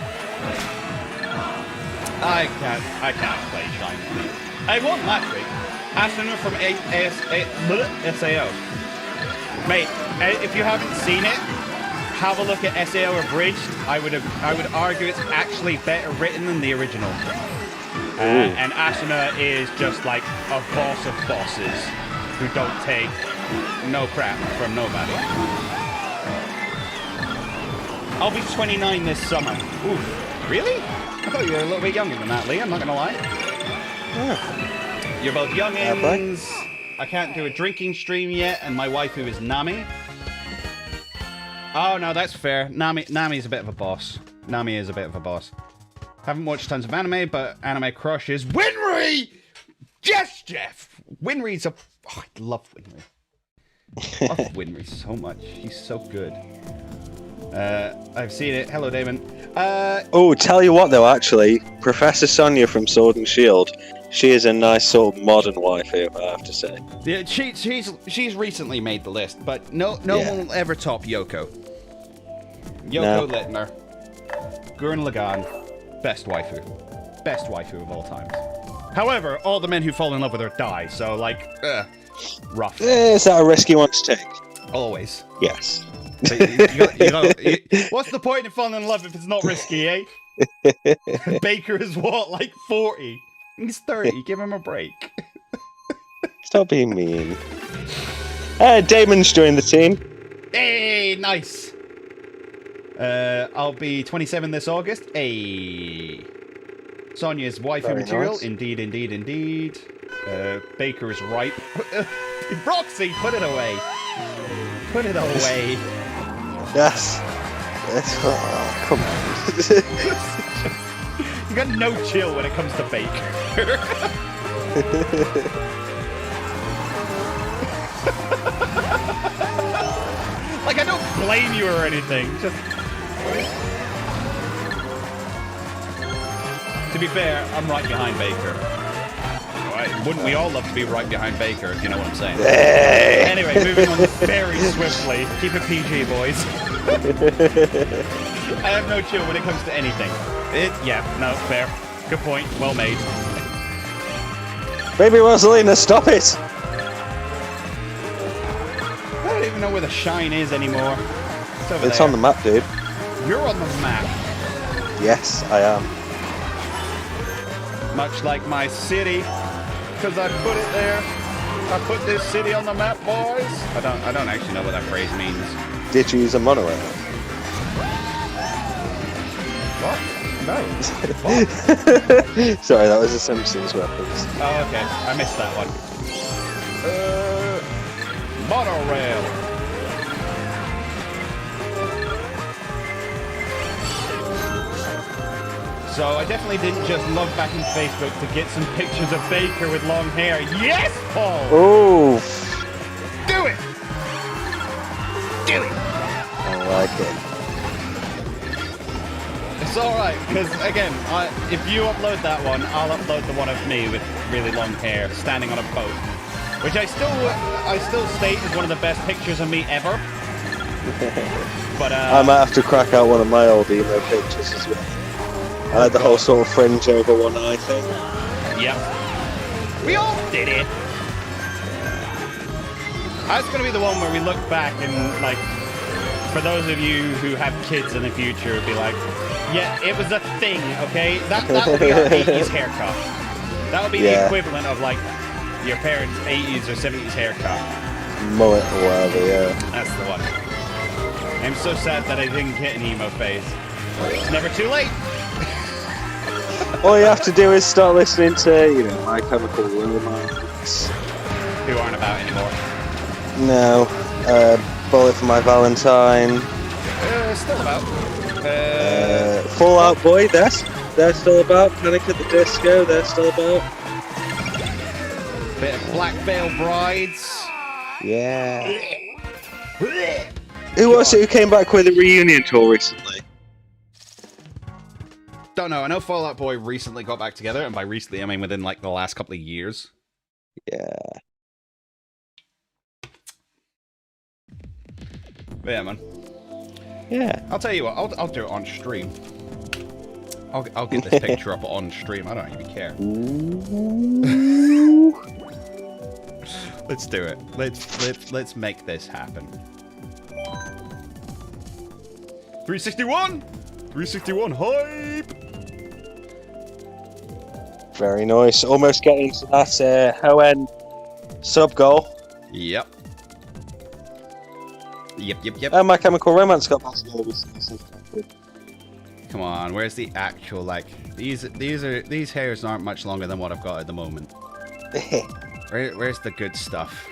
I can't play Shine. I won last week. Astronaut from SAO. Mate, if you haven't seen it, have a look at SAO Abridged. I would argue it's actually better written than the original. And Asuna is just like a boss of bosses who don't take no crap from nobody. I'll be 29 this summer. Ooh, really? I thought you were a little bit younger than that, Lee. I'm not gonna lie. You're both youngins. I can't do a drinking stream yet, and my waifu is Nami. Oh no, that's fair. Nami's a bit of a boss. Nami is a bit of a boss. Haven't watched tons of anime, but anime crush is Winry! Yes, Jeff! Winry's a... Oh, I love Winry. I love Winry so much. He's so good. I've seen it. Hello, Damon. Oh, tell you what though, actually, Professor Sonia from Sword and Shield, she is a nice sort of modern waifu, I have to say. Yeah, she's recently made the list, but no one will ever top Yoko. Yoko Littner, Gurren Lagann, best waifu of all time. However, all the men who fall in love with her die, so like, rough. Is that a risk you want to take? Always. Yes. What's the point in falling in love if it's not risky, eh? Baker is what, like 40? He's 30. Give him a break. Stop being mean. Damon's joined the team. Hey, nice. I'll be 27 this August. Hey. Sonia's waifu Very material. nice. Indeed. Baker is ripe. Roxy, put it away. Put it away. Yes. Oh, come on. You got no chill when it comes to Baker. Like, I don't blame you or anything. Just... To be fair, I'm right behind Baker. Right? Wouldn't we all love to be right behind Baker, if you know what I'm saying? Hey. Anyway, moving on very swiftly. Keep it PG, boys. I have no chill when it comes to anything. No, fair. Good point. Well made. Baby Rosalina, stop it! I don't even know where the shine is anymore. It's over It's there. on the map, dude. You're on the map. Yes, I am. Much like my city, because I put it there. I put this city on the map, boys. I don't actually know what that phrase means. Did you use a monorail? What? No. Sorry, that was a Simpsons reference. Oh, okay. I missed that one. Monorail. So I definitely didn't just log back in Facebook to get some pictures of Baker with long hair. Yes, Paul! Oh, Do it! Do it! I like it. It's alright, because again, if you upload that one, I'll upload the one of me with really long hair standing on a boat. Which I still state is one of the best pictures of me ever. But I might have to crack out one of my old emo pictures as well. I had the whole sort of fringe over one eye thing. Yep. We all did it. That's going to be the one where we look back and, like, for those of you who have kids in the future, it'd be like, yeah, it was a thing, okay? That would be our 80s haircut. That would be the equivalent of, like, your parents' 80s or 70s haircut. Mullet or whatever, yeah. That's the one. I'm so sad that I didn't get an emo phase. It's never too late. All you have to do is start listening to, My Chemical Romance. Who aren't about anymore. No. Bullet for My Valentine. Still about. Fall Out Boy, they're still about. Panic at the Disco, they're still about. Bit of Black Veil Brides. Yeah. Who was it who came back with a reunion tour recently? don't know. I know Fall Out Boy recently got back together, and by recently I mean within like the last couple of years. Yeah. But yeah, man. Yeah. I'll tell you what. I'll do it on stream. I'll get this picture up on stream. I don't even care. Let's do it. Let's make this happen. 361. 361 hype. Very nice. Almost getting to that Hoenn sub goal. Yep. Yep. And My Chemical Romance got past the overseas. Come on, where's the actual, like, these hairs aren't much longer than what I've got at the moment. Where's the good stuff?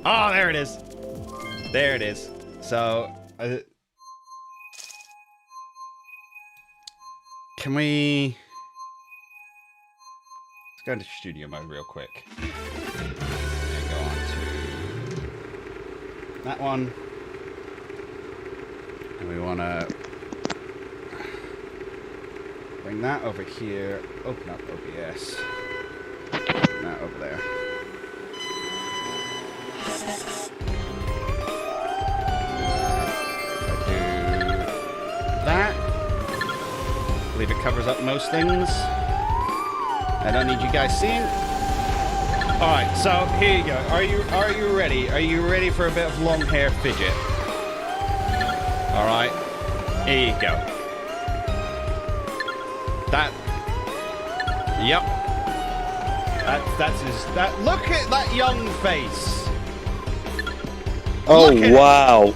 Oh, there it is. There it is. So, can we... Let's go into studio mode real quick. And go on to that one. And we want to bring that over here, open up OBS, bring that over there. I do that. I believe it covers up most things. I don't need you guys seeing. Alright, so here you go. Are you ready? Are you ready for a bit of long hair fidget? Alright, here you go. That. Yep. Look at that young face. Oh, wow.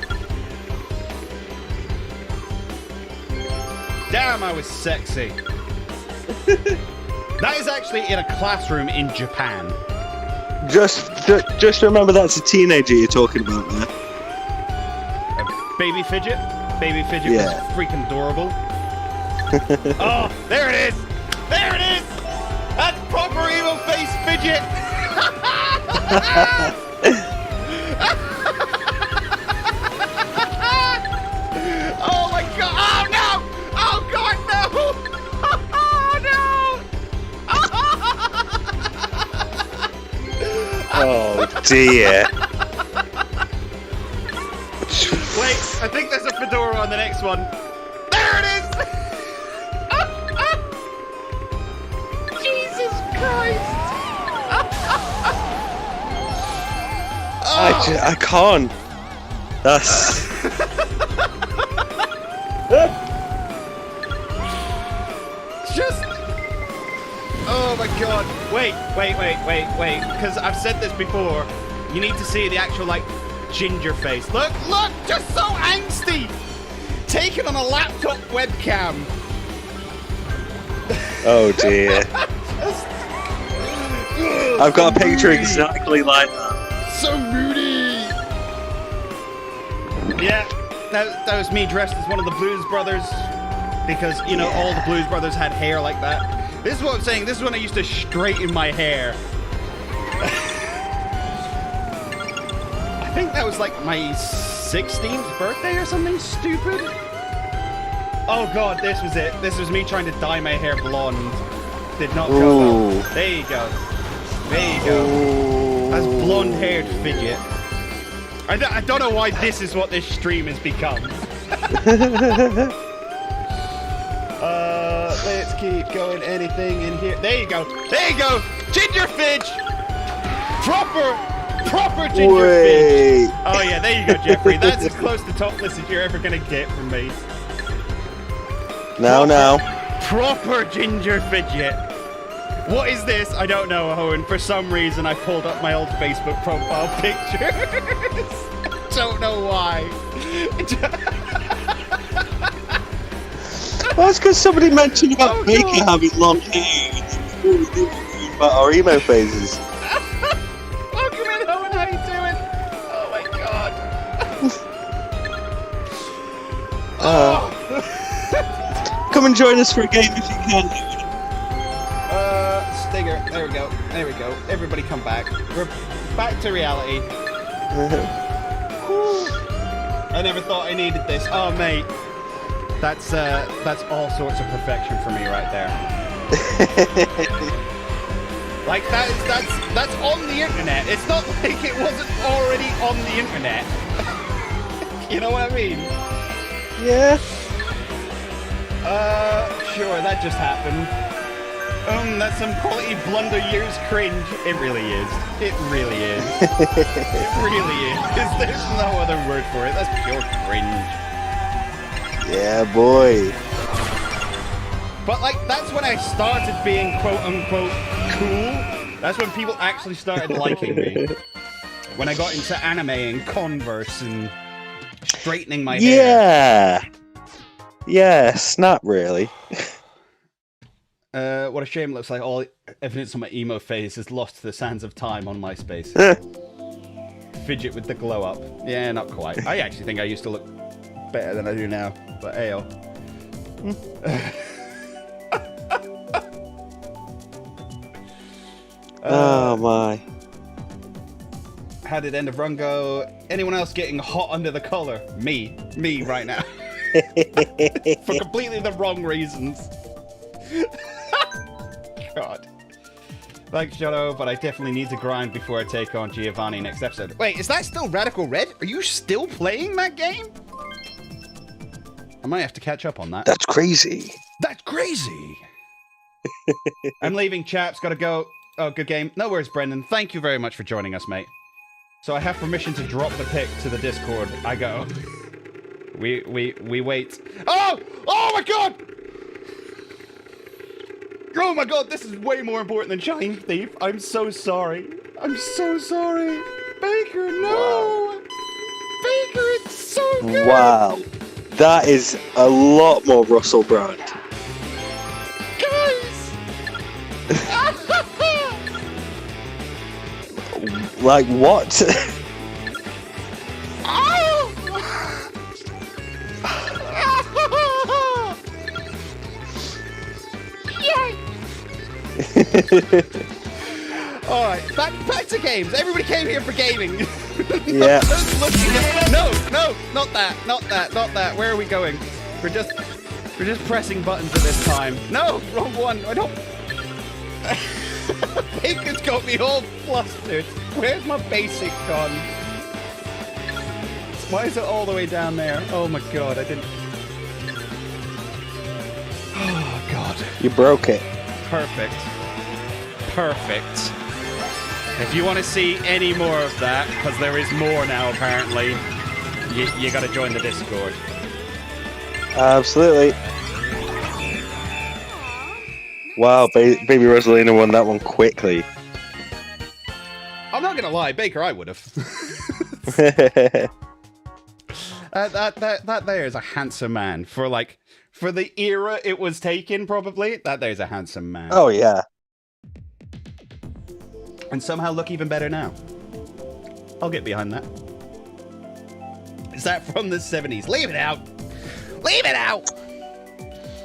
Damn, I was sexy. That is actually in a classroom in Japan. Just remember that's a teenager you're talking about there. Baby Fidget? Baby Fidget was freaking adorable. Oh, there it is! There it is! That's proper evil face Fidget! Oh my god! Oh no! Oh god, no! Oh no! Oh dear. Wait, I think there's a fedora on the next one. There it is! Jesus Christ! I can't. That's... Just... Oh my god. Wait. Because I've said this before. You need to see the actual, like, ginger face. Look, just so angsty. Taken on a laptop webcam. Oh dear. I've got a picture exactly like that. So moody. Yeah, that was me dressed as one of the Blues Brothers. Because, you know, all the Blues Brothers had hair like that. This is what I'm saying. This is when I used to straighten my hair. I think that was like my 16th birthday or something stupid. Oh god, this was it. This was me trying to dye my hair blonde. Did not go well. There you go. There you go. As blonde-haired Fidget. I don't know why this is what this stream has become. Let's keep going. Anything in here? There you go. There you go. Ginger Fidge. Proper ginger Fidge. Oh yeah, there you go, Jeffrey. That's as close to topless as you're ever gonna get from me. Now. Proper ginger Fidget. What is this? I don't know, Owen. For some reason, I pulled up my old Facebook profile pictures. Don't know why. Well, it's because somebody mentioned about Baker having long hair. About our emo phases. Welcome in, Owen. How you doing? Oh my god. Come and join us for a game if you can. Stinger. There we go. There we go. Everybody come back. We're back to reality. I never thought I needed this. Oh, mate. That's all sorts of perfection for me right there. Like that's on the internet. It's not like it wasn't already on the internet. You know what I mean? Yeah. Sure, that just happened. That's some quality blunder years cringe. It really is. It really is. It really is. There's no other word for it. That's pure cringe. Yeah, boy. But like, that's when I started being quote unquote cool. That's when people actually started liking me. When I got into anime and Converse and straightening my hair. Yeah. Yeah, snap really. What a shame. It looks like all evidence on my emo phase is lost to the sands of time on MySpace. Fidget with the glow up. Yeah, not quite. I actually think I used to look better than I do now. But ayo. Oh my. How did end of run go? Anyone else getting hot under the collar? Me right now. For completely the wrong reasons. God. Thanks, Jono, but I definitely need to grind before I take on Giovanni next episode. Wait, is that still Radical Red? Are you still playing that game? I might have to catch up on that. That's crazy. That's crazy! I'm leaving, chaps. Gotta go. Oh, good game. No worries, Brendan. Thank you very much for joining us, mate. So I have permission to drop the pic to the Discord. I go. We wait. Oh! Oh my god! Oh my god, this is way more important than Shine Thief. I'm so sorry. I'm so sorry. Baker, no! Wow. Baker, it's so good! Wow. That is a lot more Russell Brand. Guys! Like what? Alright, back to games. Everybody came here for gaming. Yeah. No, not that. Where are we going? We're just pressing buttons at this time. No, wrong one. I don't. Bacon's got me all flustered. Where's my basic gone? Why is it all the way down there? Oh my god, I didn't. Oh god. You broke it. Perfect. If you want to see any more of that, because there is more now apparently, you got to join the Discord. Absolutely. Wow, Baby Rosalina won that one quickly. I'm not gonna lie, Baker, I would have. That there is a handsome man for the era it was taken. Probably that there's a handsome man. Oh yeah. And somehow look even better now. I'll get behind that. Is that from the 70s? Leave it out. Leave it out.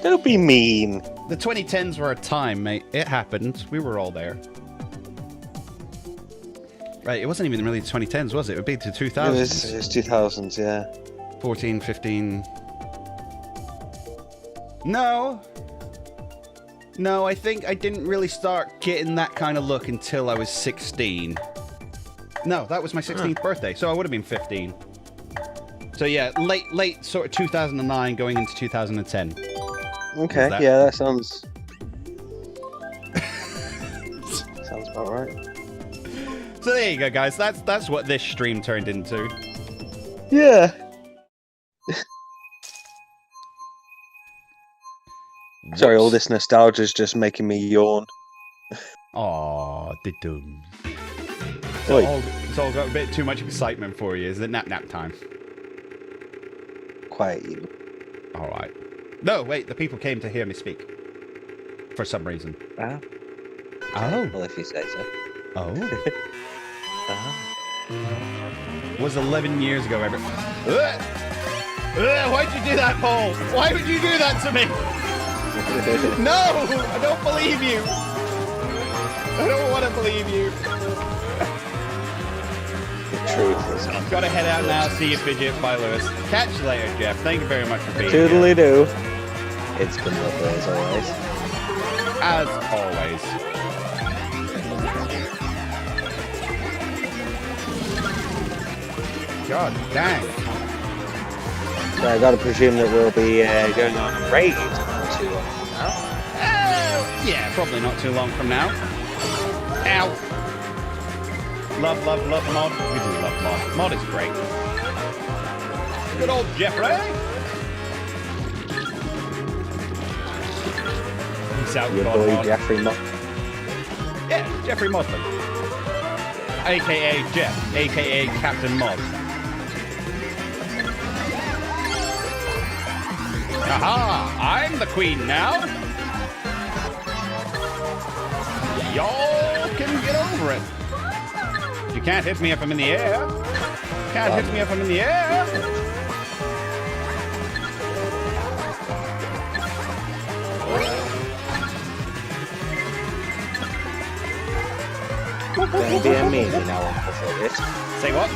Don't be mean. The 2010s were a time, mate. It happened. We were all there. Right, it wasn't even really the 2010s, was it? It would be the 2000s. It was 2000s, yeah. 14, 15. No, I think I didn't really start getting that kind of look until I was 16. No, that was my 16th birthday, so I would have been 15. So yeah, late sort of 2009 going into 2010. Okay, yeah, that sounds about right. So there you go, guys. That's what this stream turned into. Yeah. Sorry, all this nostalgia is just making me yawn. Aw, the doom. Oi. It's all got a bit too much excitement for you. Is it nap time? Quiet you. All right. No, wait. The people came to hear me speak. For some reason. Ah. Oh. Well, if you say so. Oh. Was 11 years ago. Why'd you do that, Paul? Why would you do that to me? No! I don't believe you! I don't want to believe you. The truth is. I've got to head out now. See you, Fidget. Bye, Lewis. Catch you later, Jeff. Thank you very much for being here. Toodly do. It's been lovely as always. As always. God dang. So I gotta presume that we'll be going on a raid not too long from now. Yeah, probably not too long from now. Ow. Love mod. We do love mod. Mod is great. Good old Jeffrey. Peace out, Your God boy mod. Jeffrey Mod. Yeah, Jeffrey Modlin. AKA Jeff, AKA Captain Mod. Aha! I'm the queen now! Y'all can get over it. You can't hit me if I'm in the air. Can't hit me if I'm in the air. Don't be a meanie now, Uncle Fidget. Say what?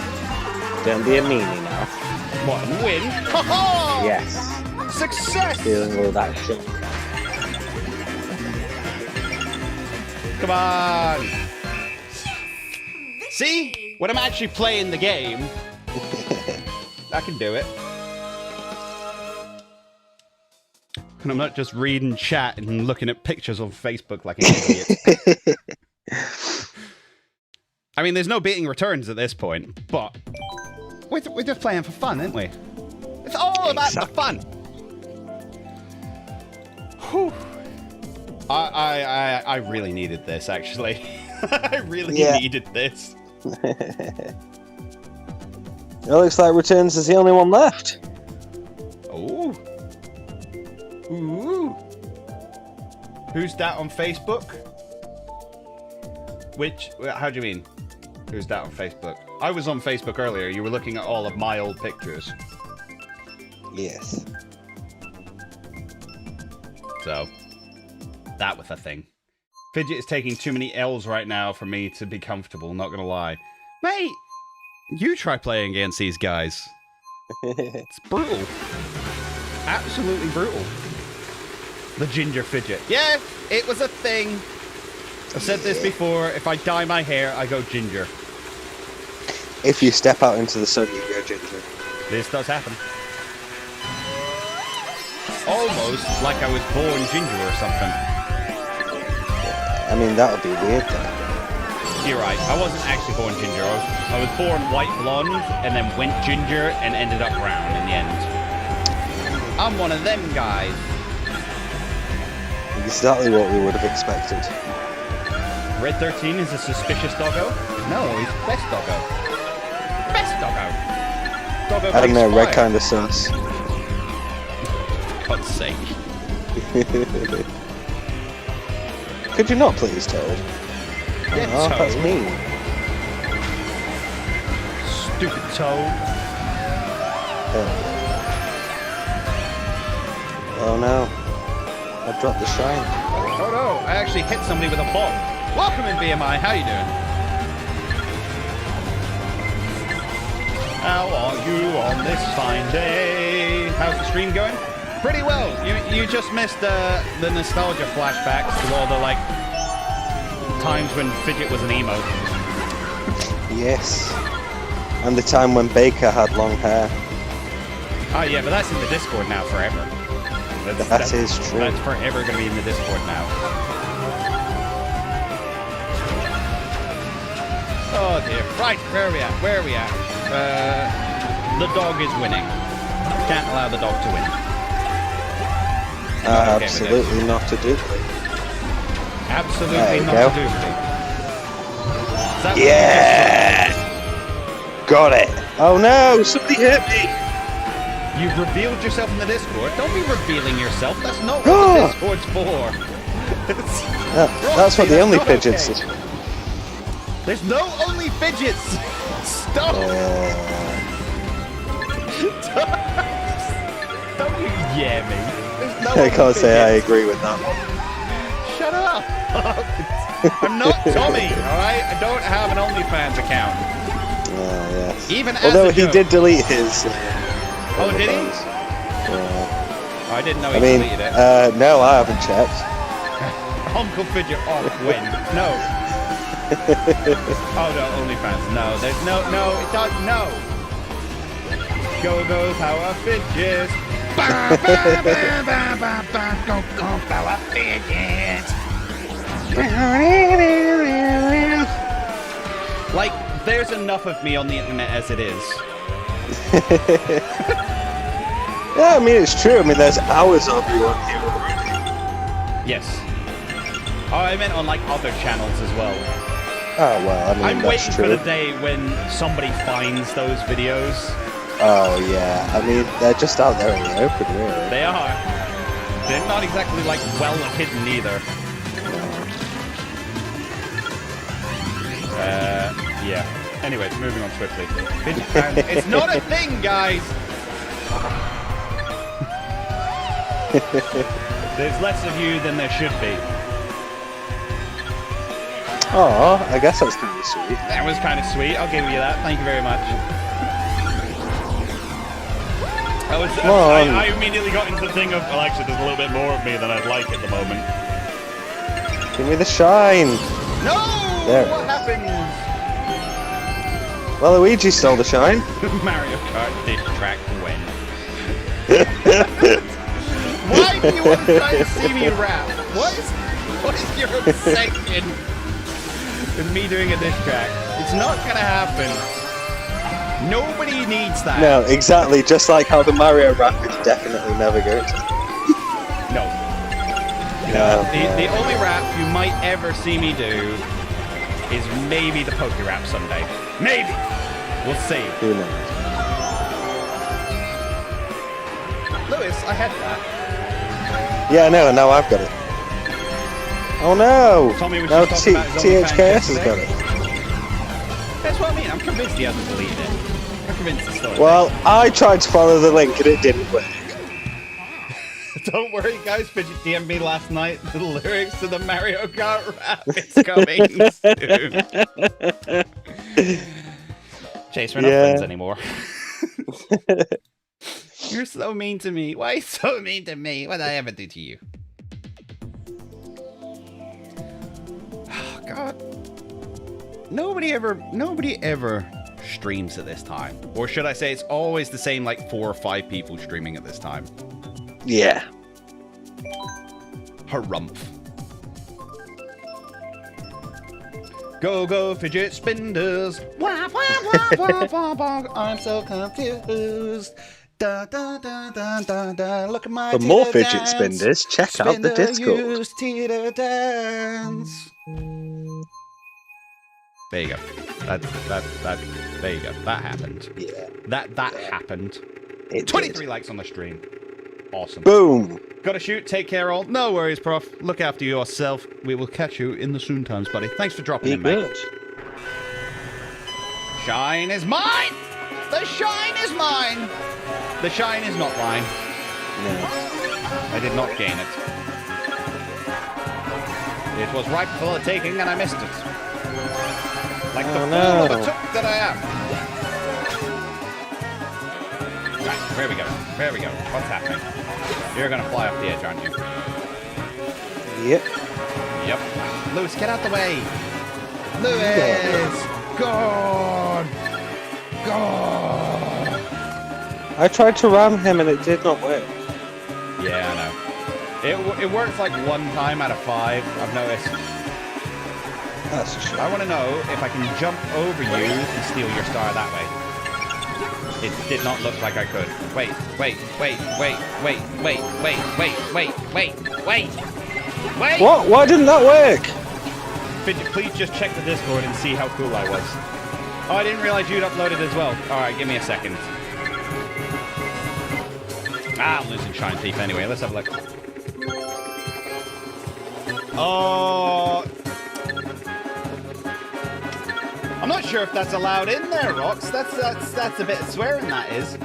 Don't be a meanie now. What, win? Ha-ha! Yes. Success! Feeling all that shit. Come on! See? When I'm actually playing the game, I can do it. And I'm not just reading chat and looking at pictures on Facebook like an idiot. I mean, there's no beating returns at this point, but we're just playing for fun, aren't we? It's all about the fun. Whew. I really needed this, actually. I really needed this. It looks like Returns is the only one left. Oh. Ooh. Who's that on Facebook? How do you mean? Who's that on Facebook? I was on Facebook earlier. You were looking at all of my old pictures. Yes. So, that was a thing. Fidget is taking too many L's right now for me to be comfortable, not gonna lie. Mate, you try playing against these guys. It's brutal. Absolutely brutal. The ginger fidget. Yeah, it was a thing. I've said this before, if I dye my hair, I go ginger. If you step out into the sun, you go ginger. This does happen. Almost like I was born ginger or something. I mean, that would be weird though. You're right, I wasn't actually born ginger. I was born white blonde and then went ginger and ended up brown in the end. I'm one of them guys. Exactly what we would have expected. Red 13 is a suspicious doggo? No, he's best doggo. Best doggo! Doggo I don't know, plays red fire. kind of sense. God's sake. Could you not please, Toad? Yeah, Oh, Toad. that's mean. Stupid Toad. Oh no. I dropped the shrine. Oh no, I actually hit somebody with a bomb. Welcome in BMI, how you doing? How are you on this fine day? How's the stream going? Pretty well. You just missed the nostalgia flashbacks to all the like times when Fidget was an emo. Yes. And the time when Baker had long hair. Oh yeah, but that's in the Discord now forever. That is true. That's forever going to be in the Discord now. Oh dear. Right, where are we at? Where are we at? The dog is winning. Can't allow the dog to win. Not okay with Absolutely this. not to do. Absolutely There you not go. to do. Is that Yeah! Got it. Oh no, somebody hit me. You've revealed yourself in the Discord. Don't be revealing yourself. That's not what the Discord's for. That's what the only not fidgets okay. is. There's no only fidgets. Stop. Don't you yeah me. There's no I only can't say I fidgets. agree with that one. Shut up. I'm not Tommy, alright? I don't have an OnlyFans account. yes. Even Although as a he joke. did delete his. Oh, did he? Yeah. I didn't know he I mean, deleted it. no, I haven't checked. Uncle Fidget off when? No. Oh no, OnlyFans. No, there's no, it does, no. Go, Power Fidget. Ba, ba, ba, ba, ba, ba, go, Power Fidget. Like, there's enough of me on the internet as it is. Yeah, I mean, it's true. I mean, there's hours of you on here already. Yes. Oh, I meant on like other channels as well. Oh, well, I mean, I'm that's waiting true. for the day when somebody finds those videos. Oh, yeah. I mean, they're just out there in the open, really. They are. They're not exactly like well hidden either. Yeah. Anyways, moving on swiftly. Fidget Town. It's not a thing, guys! There's less of you than there should be. Oh, I guess that's kind of sweet. That was kind of sweet. I'll give you that. Thank you very much. I immediately got into the thing of, well, actually, there's a little bit more of me than I'd like at the moment. Give me the shine. No! There What it is. happened? Well, Luigi stole the shine. Mario Kart diss track when? Why do you want to try to see me rap? What is your obsession with me doing a diss track? It's not gonna happen. Nobody needs that. No, exactly. Just like how the Mario rap is definitely never going to. No. No. The only rap you might ever see me do is maybe the Poke Rap someday. Maybe. We'll see. Who knows? Lewis, I had that. Yeah, no, now I've got it. Oh no! Tommy was Now just talking about his OnlyFans THKS has got yesterday. it. That's what I mean. I'm convinced he hasn't deleted it. I'm convinced it's still. Well, I tried to follow the link and it didn't work. Don't worry, guys. Fidget DM'd me last night. The lyrics to the Mario Kart rap is coming soon. Chase, we're not friends anymore. You're so mean to me. Why are you so mean to me? What did I ever do to you? Oh, God. Nobody ever streams at this time. Or should I say it's always the same, like 4 or 5 people streaming at this time. Yeah. Harumph. Go, fidget spinners. Wah, wah, wah, wah, wah, wah. I'm so confused. Da, da, da, da, da, da. Look at my For more teeter fidget dance. spinners, check out the Spinner Discord. use teeter dance. There you go. That, there you go. That happened. Yeah. That happened. It 23 did. likes on the stream. Awesome. Boom! Gotta shoot. Take care, all. No worries, Prof. Look after yourself. We will catch you in the soon times, buddy. Thanks for dropping Be in, mate. good. Shine is mine! The shine is mine! The shine is not mine. No. I did not gain it. It was ripe for the taking, and I missed it. Like the fool of a took that I am. Right, where we go? Where we go? What's happening? You're gonna fly off the edge, aren't you? Yep. Yep. Lewis, get out the way! Lewis! God! God! I tried to ram him and it did not work. Yeah, I know. It works like 1 time out of 5, I've noticed. That's a shame. I want to know if I can jump over you and steal your star that way. It did not look like I could. Wait. What? Why didn't that work? Fidget, please just check the Discord and see how cool I was. Oh, I didn't realize you'd uploaded as well. Alright, give me a second. Ah, I'm losing Shine Thief anyway. Let's have a look. Oh... I'm not sure if that's allowed in there, Rox. That's a bit of swearing, that is.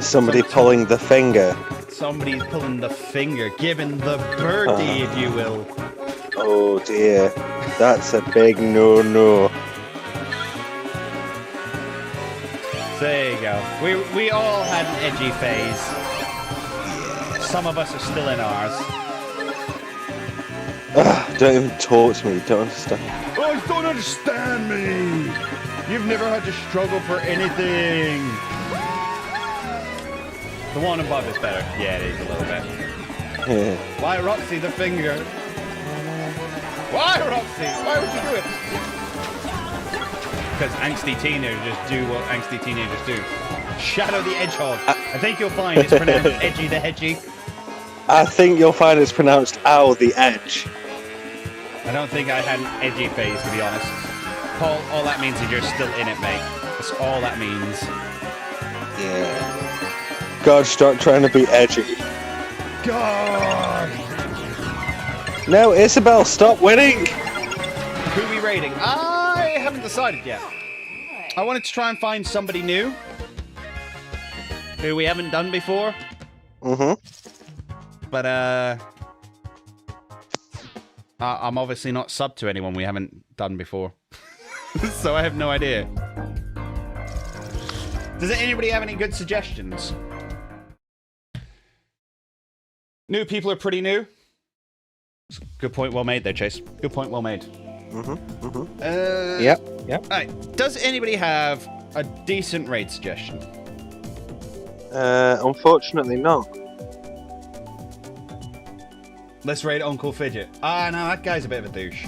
Somebody pulling the finger. Somebody's pulling the finger, giving the birdie, if you will. Oh dear. That's a big no-no. There you go. We all had an edgy phase. Some of us are still in ours. Ugh, don't even talk to me. You don't understand. Oh, you don't understand me. You've never had to struggle for anything. The one above is better. Yeah, it is a little bit. Yeah. Why, Roxy, the finger? Why, Roxy? Why would you do it? Because angsty teenagers just do what angsty teenagers do. Shadow the Hedgehog. I think you'll find it's pronounced Edgy the Hedgy. I think you'll find it's pronounced Ow the Edge. I don't think I had an edgy phase, to be honest. Paul, all that means is you're still in it, mate. That's all that means. Yeah. God, stop trying to be edgy. God! No, Isabel, stop winning! Who are we raiding? I haven't decided yet. I wanted to try and find somebody new. Who we haven't done before. Mm-hmm. But, I'm obviously not sub to anyone we haven't done before. So I have no idea. Does anybody have any good suggestions? New people are pretty new. Good point well made there, Chase. Good point well made. Mm-hmm. Mm-hmm. Yep. Yep. Alright, does anybody have a decent raid suggestion? Unfortunately not. Let's raid Uncle Fidget. Ah, no, that guy's a bit of a douche.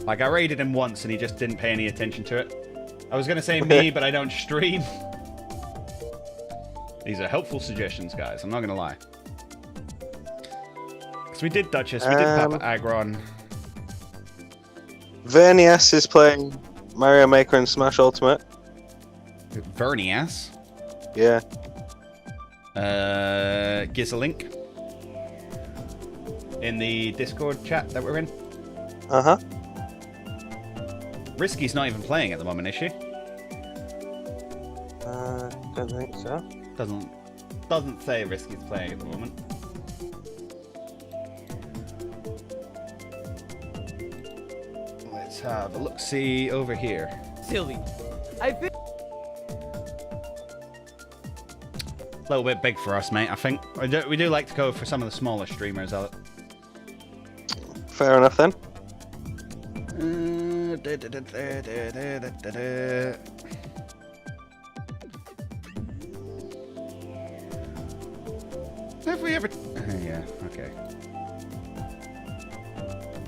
Like, I raided him once and he just didn't pay any attention to it. I was going to say me, but I don't stream. These are helpful suggestions, guys. I'm not going to lie. Because we did Duchess, we did Papa Agron. Vernias is playing Mario Maker and Smash Ultimate. Vernias? Yeah. Gives a link in the Discord chat that we're in. Uh-huh. Risky's not even playing at the moment, is she? Don't think so. Doesn't say Risky's playing at the moment. Let's have a look-see over here. Silly. I think. A little bit big for us, mate, I think. We do like to go for some of the smaller streamers out. Fair enough then. Have we ever... yeah, okay.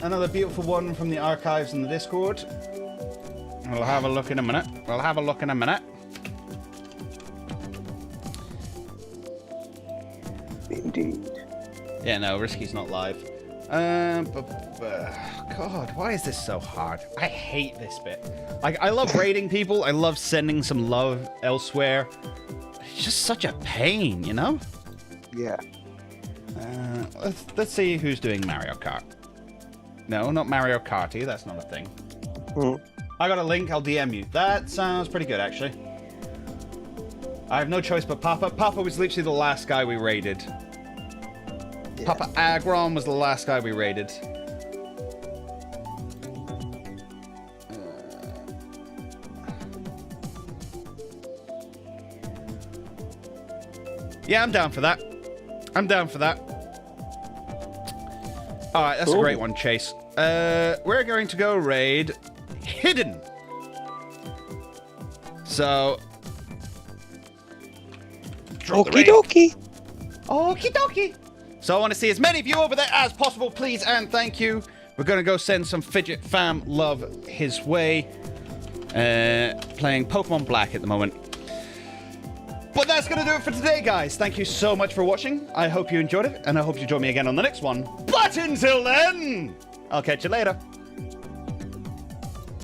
Another beautiful one from the archives in the Discord. We'll have a look in a minute. Indeed. Yeah, no, Risky's not live. God, why is this so hard? I hate this bit. Like, I love raiding people. I love sending some love elsewhere. It's just such a pain, you know? Yeah. Let's see who's doing Mario Kart. No, not Mario Karty. That's not a thing. I got a link. I'll DM you. That sounds pretty good, actually. I have no choice but Papa. Papa was literally the last guy we raided. Yeah. Papa Agron was the last guy we raided. Yeah, I'm down for that. Alright, that's a great one, Chase. We're going to go raid Hidden. So... Okie dokie. Okie dokie. So I want to see as many of you over there as possible, please and thank you. We're going to go send some Fidget fam love his way. Playing Pokemon Black at the moment. But that's going to do it for today, guys. Thank you so much for watching. I hope you enjoyed it, and I hope you join me again on the next one. But until then, I'll catch you later.